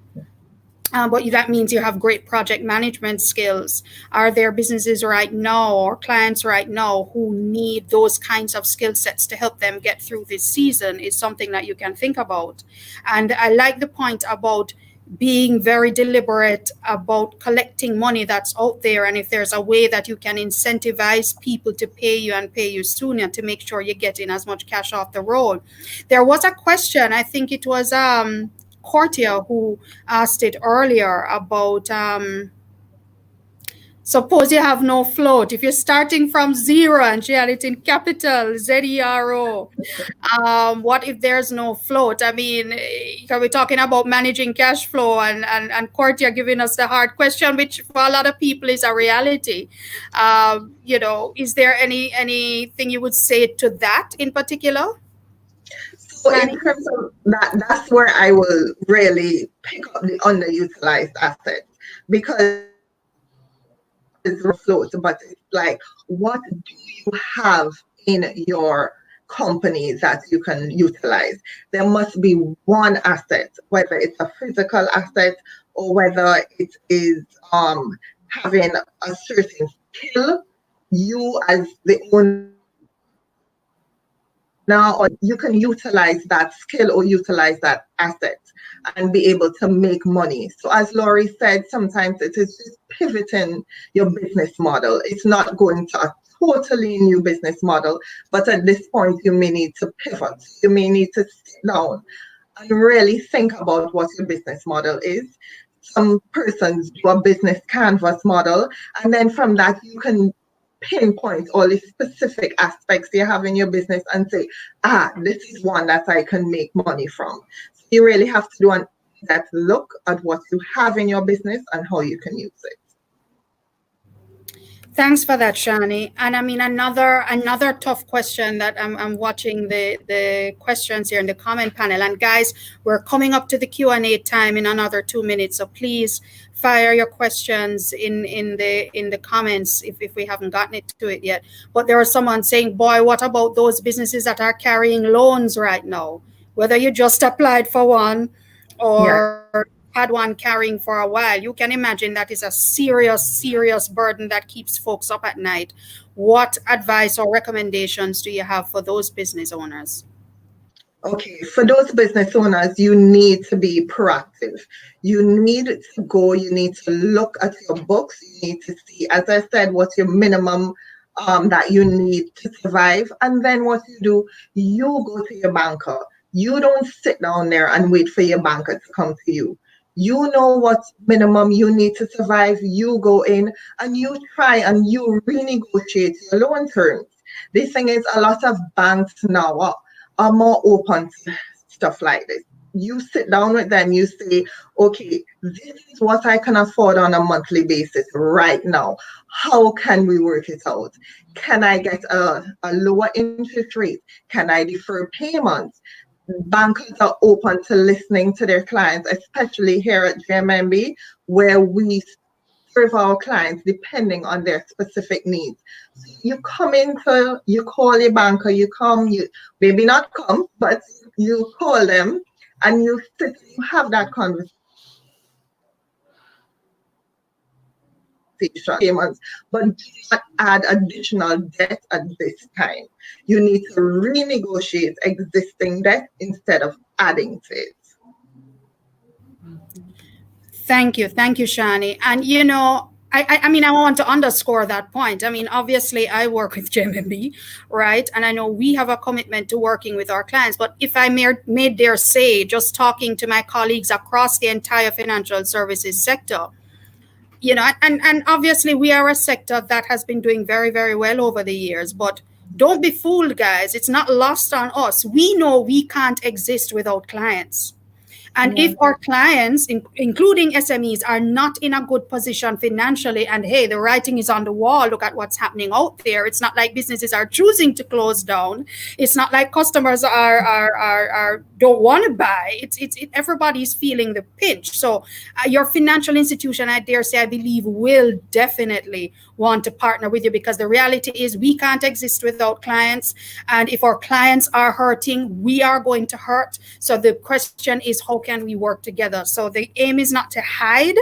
but that means you have great project management skills. Are there businesses right now or clients right now who need those kinds of skill sets to help them get through this season? Is something that you can think about. And I like the point about being very deliberate about collecting money that's out there, and if there's a way that you can incentivize people to pay you and pay you sooner to make sure you're getting as much cash off the road. There was a question, I think it was Cortia who asked it earlier about suppose you have no float. If you're starting from zero, and she had it in capital, ZERO, what if there's no float? I mean, we're talking about managing cash flow, and Cortia giving us the hard question, which for a lot of people is a reality. Is there anything you would say to that in particular? So in terms of that's where I will really pick up the underutilized assets, because it's float, but it's like, what do you have in your company that you can utilize? There must be one asset, whether it's a physical asset or whether it is having a certain skill. You as the owner, or you can utilize that skill or utilize that asset and be able to make money. So as Laurie said, sometimes it is just pivoting your business model. It's not going to a totally new business model, but at this point you may need to pivot. You may need to sit down and really think about what your business model is. Some persons do a business canvas model, and then from that you can pinpoint all the specific aspects you have in your business and say, this is one that I can make money from. So you really have to do an in-depth look at what you have in your business and how you can use it. Thanks for that, Shani. And I mean, another tough question that I'm watching the questions here in the comment panel. And guys, we're coming up to the Q&A time in another 2 minutes. So please fire your questions in the comments if we haven't gotten to it yet. But there was someone saying, boy, what about those businesses that are carrying loans right now? Whether you just applied for one or had one carrying for a while, you can imagine that is a serious burden that keeps folks up at night. What advice or recommendations do you have for those business owners? Okay, for those business owners, you need to be proactive. You need to go, you need to look at your books, you need to see, as I said, what's your minimum that you need to survive. And then what you do, you go to your banker. You don't sit down there and wait for your banker to come to you. You know what minimum you need to survive. You go in and you try and you renegotiate your loan terms. The thing is, a lot of banks now are more open to stuff like this. You sit down with them, you say, okay, this is what I can afford on a monthly basis right now. How can we work it out? Can I get a lower interest rate? Can I defer payments? Bankers are open to listening to their clients, especially here at JMMB, where we serve our clients depending on their specific needs. So you call your banker, you maybe not come, but you call them and you have that conversation. Payments, but do not add additional debt at this time. You need to renegotiate existing debt instead of adding to it. Thank you, Shani. And I mean, I want to underscore that point. I mean, obviously, I work with JMMB, right? And I know we have a commitment to working with our clients. But if I may dare say, just talking to my colleagues across the entire financial services sector, and obviously we are a sector that has been doing very, very well over the years. But don't be fooled, guys. It's not lost on us. We know we can't exist without clients. And if our clients, including SMEs, are not in a good position financially, and hey, the writing is on the wall, look at what's happening out there. It's not like businesses are choosing to close down. It's not like customers are don't want to buy. Everybody's feeling the pinch. So your financial institution, I dare say, I believe, will definitely want to partner with you, because the reality is we can't exist without clients. And if our clients are hurting, we are going to hurt. So the question is, how can we work together? So the aim is not to hide,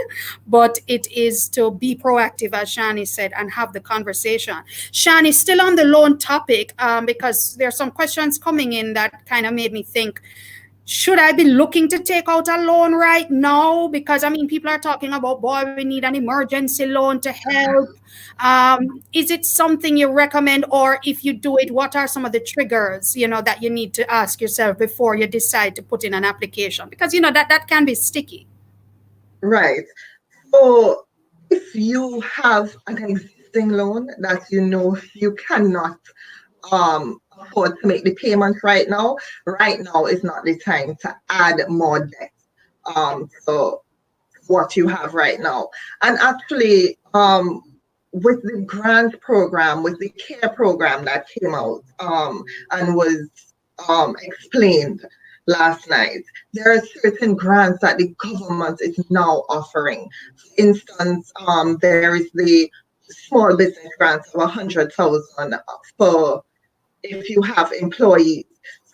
but it is to be proactive, as Shani said, and have the conversation. Shani, still on the loan topic, because there's some questions coming in that kind of made me think, should I be looking to take out a loan right now? Because I mean, people are talking about, boy, we need an emergency loan to help. Is it something you recommend? Or if you do it, what are some of the triggers, that you need to ask yourself before you decide to put in an application? Because, that can be sticky. Right. So if you have an existing loan that you cannot afford to make the payments right now is not the time to add more debt so what you have right now. And actually with the grant program, with the care program that came out and was explained last night, there are certain grants that the government is now offering. For instance, there is the small business grant of 100,000 for if you have employees.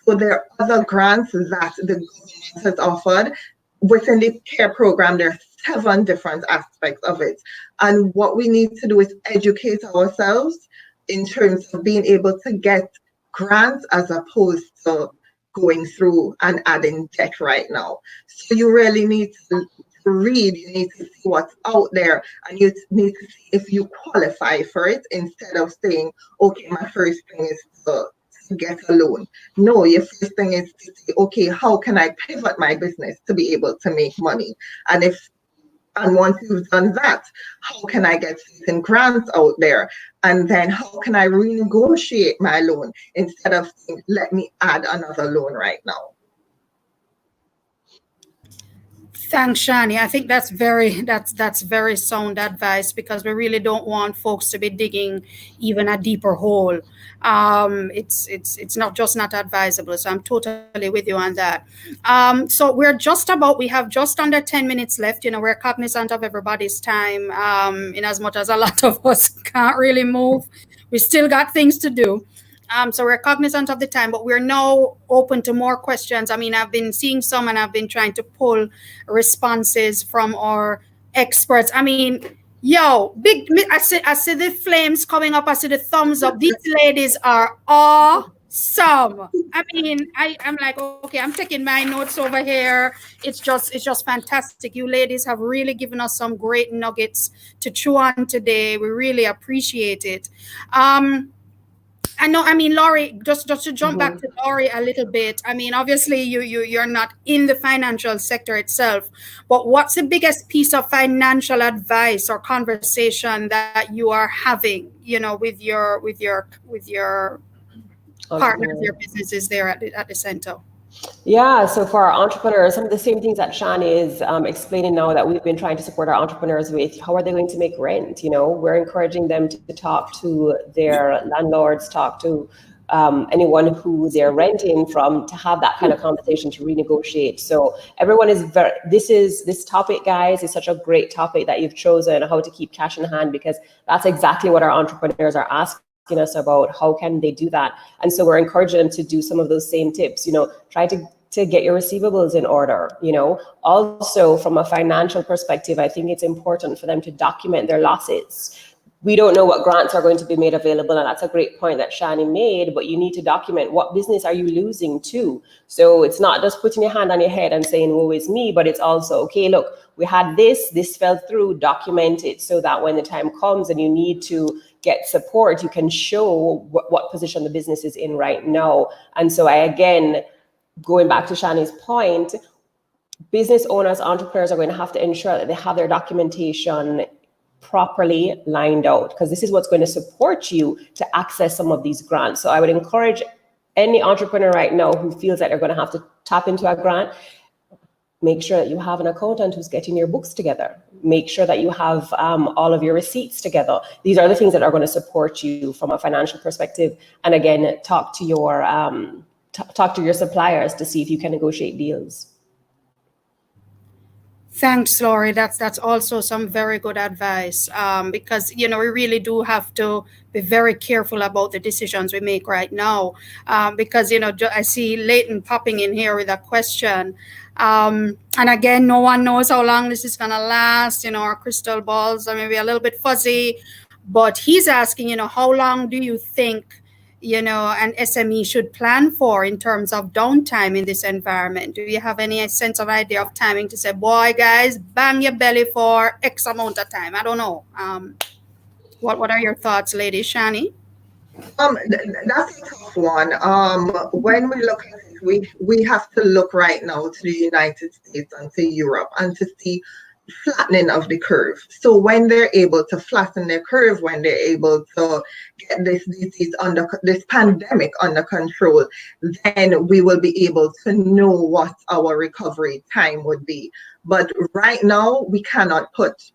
So there are other grants that the government has offered. Within the care program, there are 7 different aspects of it. And what we need to do is educate ourselves in terms of being able to get grants as opposed to going through and adding debt right now. So you really need to read, you need to see what's out there, and you need to see if you qualify for it, instead of saying, okay, my first thing is to get a loan. No, your first thing is to say, okay, how can I pivot my business to be able to make money? And once you've done that, how can I get certain grants out there? And then how can I renegotiate my loan, instead of saying, let me add another loan right now? Thanks, Shani. I think that's very sound advice, because we really don't want folks to be digging even a deeper hole. It's not advisable. So I'm totally with you on that. So we have just under 10 minutes left. We're cognizant of everybody's time. In as much as a lot of us can't really move, we still got things to do. So we're cognizant of the time, but we're now open to more questions. I mean, I've been seeing some, and I've been trying to pull responses from our experts. I mean, I see the flames coming up. I see the thumbs up. These ladies are awesome. I mean, I'm like, okay, I'm taking my notes over here. It's just fantastic. You ladies have really given us some great nuggets to chew on today. We really appreciate it. I know. I mean, Lauri, just to jump back to Lauri a little bit. I mean, obviously, you're not in the financial sector itself, but what's the biggest piece of financial advice or conversation that you are having, with your partners, your businesses there at the center? Yeah, so for our entrepreneurs, some of the same things that Shani is explaining now that we've been trying to support our entrepreneurs with. How are they going to make rent? We're encouraging them to talk to their landlords, talk to anyone who they're renting from, to have that kind of conversation, to renegotiate. So everyone is this topic, guys, is such a great topic that you've chosen, how to keep cash in hand, because that's exactly what our entrepreneurs are asking us about. How can they do that? And so we're encouraging them to do some of those same tips. Try to get your receivables in order. Also from a financial perspective, I think it's important for them to document their losses. We don't know what grants are going to be made available, and that's a great point that Shani made, but you need to document what business are you losing to. So it's not just putting your hand on your head and saying, woe is me, but it's also, okay, look, we had this fell through, document it, so that when the time comes and you need to get support, you can show what position the business is in right now. And so going back to Shani's point, business owners, entrepreneurs are going to have to ensure that they have their documentation properly lined out, because this is what's going to support you to access some of these grants. So I would encourage any entrepreneur right now who feels that they're going to have to tap into a grant, Make sure that you have an accountant who's getting your books together. Make sure that you have all of your receipts together. These are the things that are going to support you from a financial perspective. And again, talk to your suppliers to see if you can negotiate deals. Thanks, Laurie. That's also some very good advice, because we really do have to be very careful about the decisions we make right now, because I see Leighton popping in here with a question, and again, no one knows how long this is gonna last. Our crystal balls are maybe a little bit fuzzy, but he's asking, how long do you think an SME should plan for in terms of downtime in this environment? Do you have any sense of idea of timing to say, boy, guys, bang your belly for X amount of time? I don't know. What are your thoughts, Lady Shani? That's a tough one. When we look at it, we have to look right now to the United States and to Europe and to see flattening of the curve. So when they're able to flatten their curve, when they're able to get this pandemic under control, then we will be able to know what our recovery time would be. But right now, we cannot put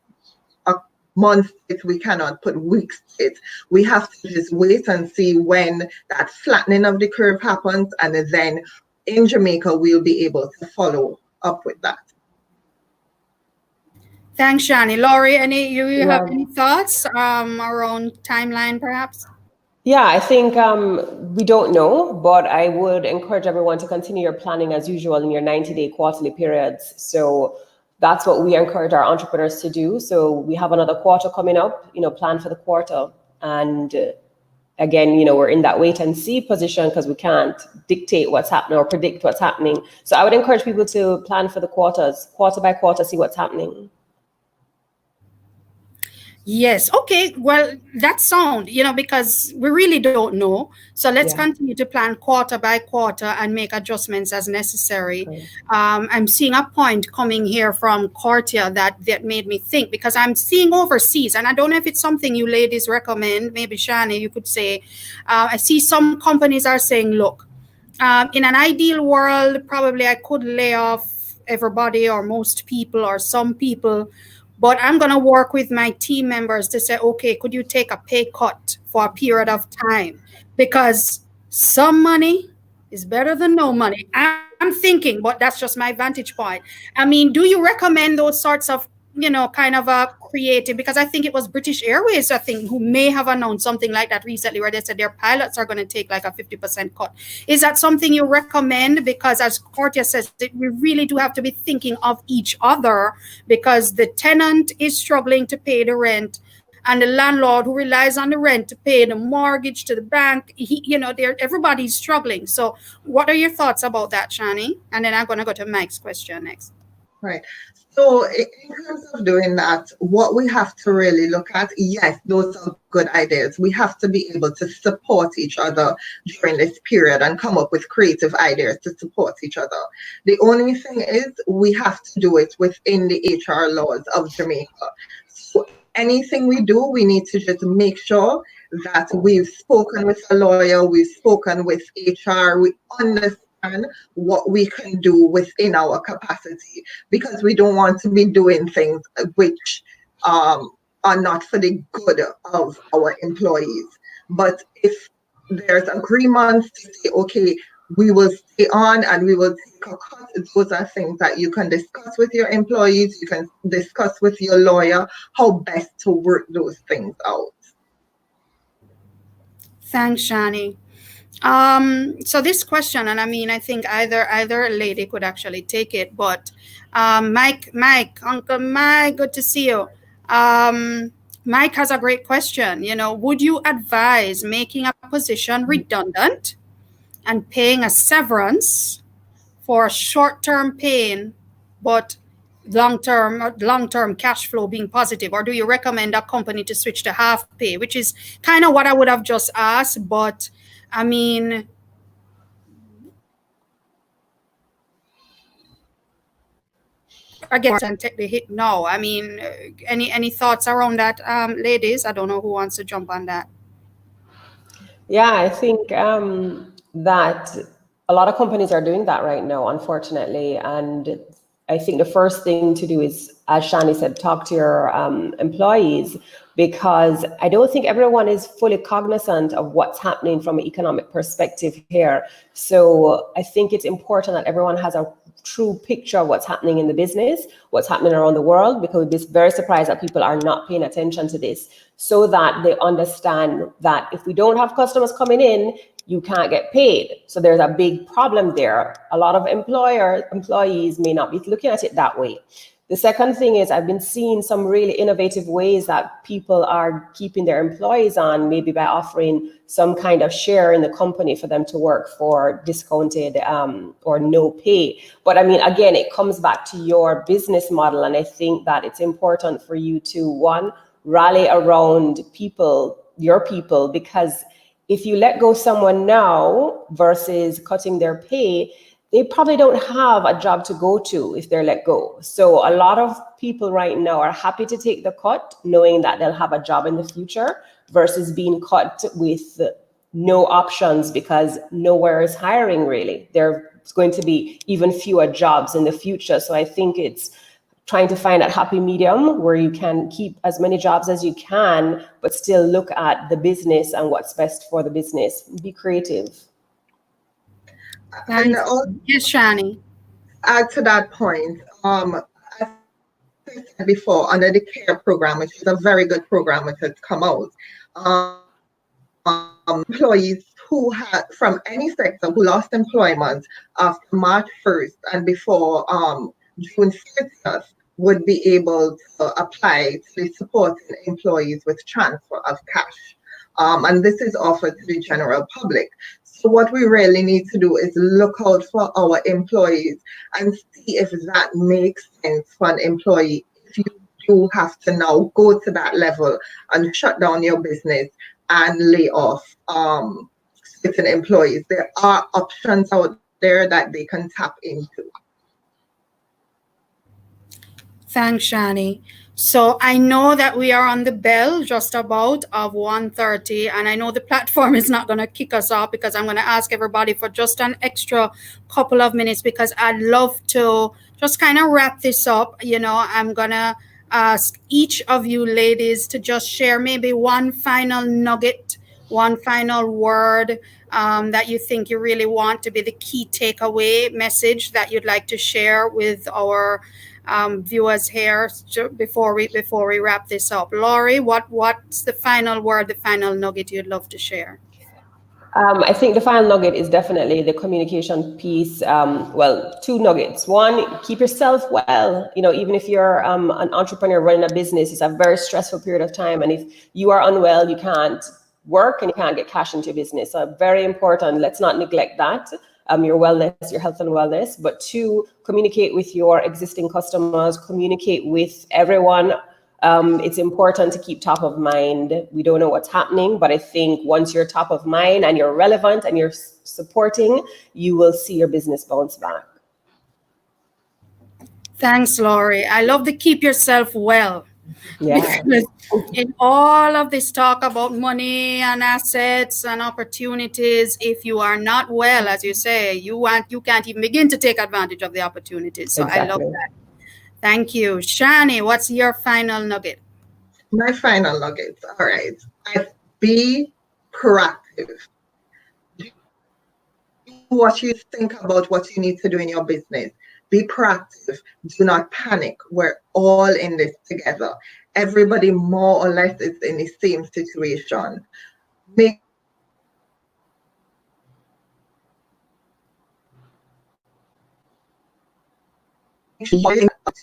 a month, we cannot put weeks it. We have to just wait and see when that flattening of the curve happens, and then in Jamaica, we'll be able to follow up with that. Thanks, Shani. Laurie, you have any thoughts around timeline, perhaps? Yeah, I think we don't know, but I would encourage everyone to continue your planning as usual in your 90-day quarterly periods. So that's what we encourage our entrepreneurs to do. So we have another quarter coming up, plan for the quarter. And again, we're in that wait and see position because we can't dictate what's happening or predict what's happening. So I would encourage people to plan for the quarters, quarter by quarter, see what's happening. Yes. Okay. Well, that's sound, because we really don't know. So let's continue to plan quarter by quarter and make adjustments as necessary. Right. I'm seeing a point coming here from Cortia that made me think, because I'm seeing overseas, and I don't know if it's something you ladies recommend. Maybe Shani, you could say, I see some companies are saying, look, in an ideal world, probably I could lay off everybody or most people or some people, but I'm going to work with my team members to say, okay, could you take a pay cut for a period of time? Because some money is better than no money. I'm thinking, but that's just my vantage point. I mean, do you recommend those sorts of, kind of a creative, because I think it was British Airways, I think, who may have announced something like that recently, where they said their pilots are going to take like a 50% cut. Is that something you recommend? Because as Cortia says, we really do have to be thinking of each other, because the tenant is struggling to pay the rent, and the landlord who relies on the rent to pay the mortgage to the bank, everybody's struggling. So what are your thoughts about that, Shani? And then I'm going to go to Mike's question next. Right. So in terms of doing that, what we have to really look at, yes, those are good ideas. We have to be able to support each other during this period and come up with creative ideas to support each other. The only thing is we have to do it within the HR laws of Jamaica. So anything we do, we need to just make sure that we've spoken with a lawyer, we've spoken with HR, we understand what we can do within our capacity, because we don't want to be doing things which are not for the good of our employees. But if there's agreements to say, okay, we will stay on and we will take a cut, those are things that you can discuss with your employees, you can discuss with your lawyer how best to work those things out. Thanks, Shani. So this question, and I mean, I think either lady could actually take it, but Mike, Uncle Mike, good to see you. Mike has a great question. Would you advise making a position redundant and paying a severance for a short-term pain, but long-term cash flow being positive? Or do you recommend a company to switch to half pay, which is kind of what I would have just asked, but I mean, again, and take the hit now. I mean, any thoughts around that, ladies? I don't know who wants to jump on that. Yeah, I think that a lot of companies are doing that right now, unfortunately. And I think the first thing to do is, as Shani said, talk to your employees, because I don't think everyone is fully cognizant of what's happening from an economic perspective here. So I think it's important that everyone has a true picture of what's happening in the business, what's happening around the world, because we'd be very surprised that people are not paying attention to this, so that they understand that if we don't have customers coming in, you can't get paid. So there's a big problem there. A lot of employees may not be looking at it that way. The second thing is, I've been seeing some really innovative ways that people are keeping their employees on, maybe by offering some kind of share in the company for them to work for discounted or no pay. But I mean, again, it comes back to your business model. And I think that it's important for you to, one, rally around people, your people, because if you let go someone now versus cutting their pay, they probably don't have a job to go to if they're let go. So a lot of people right now are happy to take the cut, knowing that they'll have a job in the future, versus being cut with no options because nowhere is hiring really. There's going to be even fewer jobs in the future. So I think it's trying to find that happy medium where you can keep as many jobs as you can, but still look at the business and what's best for the business. Be creative. Thanks. Yes, Shani. Add to that point, as I said before, under the CARE program, which is a very good program which has come out, employees who had from any sector who lost employment after March 1st and before June 30th would be able to apply to the supporting employees with transfer of cash. And this is offered to the general public. So what we really need to do is look out for our employees and see if that makes sense for an employee. If you do have to now go to that level and shut down your business and lay off certain employees, there are options out there that they can tap into. Thanks, Shani. So I know that we are on the bell just about of 1:30, and I know the platform is not going to kick us off because I'm going to ask everybody for just an extra couple of minutes because I'd love to just kind of wrap this up. You know, I'm going to ask each of you ladies to just share maybe one final nugget, one final word that you think you really want to be the key takeaway message that you'd like to share with our viewers here before we wrap this up. Laurie, what's the final word, the final nugget you'd love to share? I think the final nugget is definitely the communication piece. Well, two nuggets. One, keep yourself well. You know, even if you're an entrepreneur running a business, it's a very stressful period of time. And if you are unwell, you can't work and you can't get cash into your business. So very important. Let's not neglect that. Your wellness, your health and wellness. But two, communicate with your existing customers, communicate with everyone. It's important to keep top of mind. We don't know what's happening, but I think once you're top of mind and you're relevant and you're supporting, you will see your business bounce back. Thanks, Laurie. I love the keep yourself well. Yeah. Because in all of this talk about money and assets and opportunities, if you are not well, as you say, you can't even begin to take advantage of the opportunities. So exactly. I love that. Thank you. Shani, what's your final nugget? My final nugget. All right. Be proactive. Do what you think about what you need to do in your business. Be proactive. Do not panic. We're all in this together. Everybody more or less is in the same situation. Make sure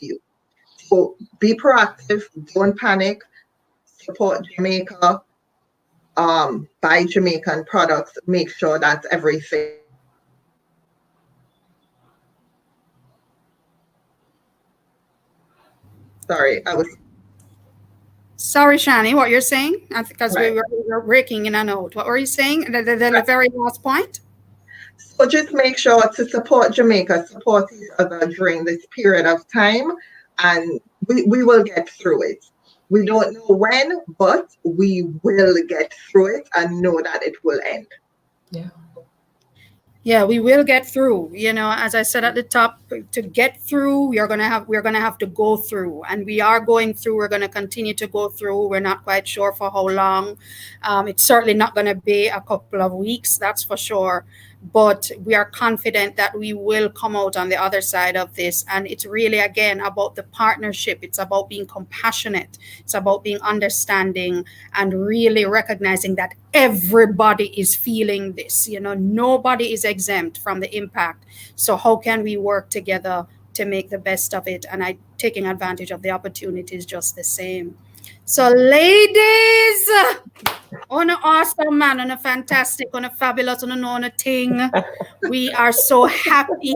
you. So be proactive. Don't panic. Support Jamaica. Buy Jamaican products. Make sure that everything. Sorry, I was. Sorry, Shani, what you're saying? Because right. we were breaking in a note. What were you saying? The very last point? So just make sure to support Jamaica, support each other during this period of time, and we will get through it. We don't know when, but we will get through it and know that it will end. Yeah. Yeah, we will get through. As I said at the top, to get through, we're gonna have to go through, and we are going through. We're gonna continue to go through. We're not quite sure for how long. It's certainly not gonna be a couple of weeks, that's for sure. But we are confident that we will come out on the other side of this. And it's really, again, about the partnership. It's about being compassionate. It's about being understanding and really recognizing that everybody is feeling this. Nobody is exempt from the impact. So how can we work together to make the best of it? And taking advantage of the opportunities just the same. So ladies, on an awesome man, on a fantastic, on a fabulous, on a thing. We are so happy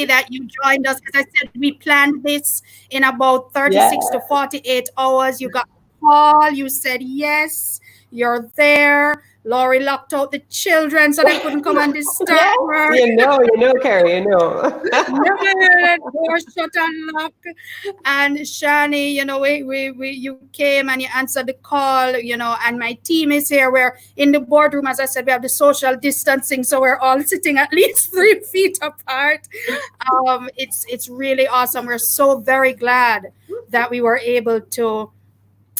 that you joined us. As I said, we planned this in about 36 to 48 hours. You got a call, you said yes, you're there. Lauri locked out the children so they couldn't come and disturb her. You know, Kerry, Door shut and locked. And Shani, you came and you answered the call, and my team is here. We're in the boardroom. As I said, we have the social distancing, so we're all sitting at least 3 feet apart. It's really awesome. We're so very glad that we were able to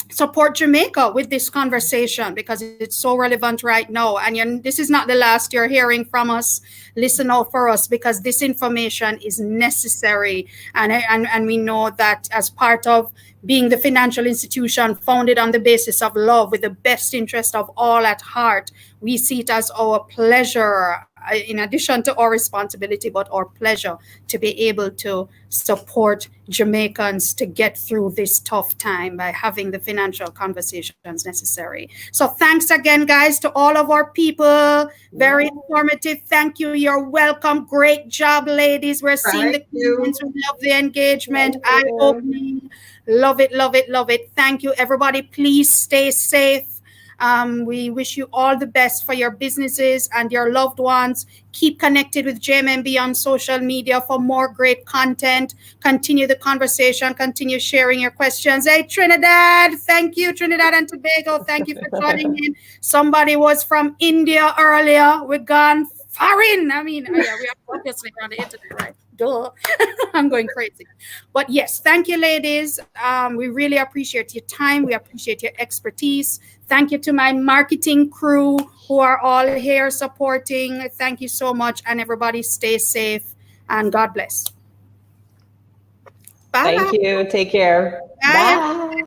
support Jamaica with this conversation, because it's so relevant right now. And this is not the last you're hearing from us. Listen out for us, because this information is necessary. And we know that as part of being the financial institution founded on the basis of love, with the best interest of all at heart, we see it as our pleasure, in addition to our responsibility, but our pleasure to be able to support Jamaicans to get through this tough time by having the financial conversations necessary. So thanks again, guys, to all of our people. Very informative. Thank you. You're welcome. Great job, ladies. We're seeing the comments. We love the engagement. Eye-opening. Love it, love it, love it. Thank you, everybody. Please stay safe. We wish you all the best for your businesses and your loved ones. Keep connected with JMMB on social media for more great content. Continue the conversation. Continue sharing your questions. Hey, Trinidad. Thank you, Trinidad and Tobago. Thank you for joining in. Somebody was from India earlier. We're gone foreign. We are obviously on the internet, right? Duh. I'm going crazy. But yes, thank you, ladies. We really appreciate your time. We appreciate your expertise. Thank you to my marketing crew who are all here supporting. Thank you so much. And everybody stay safe and God bless. Bye. Thank you. Take care. Bye. Bye.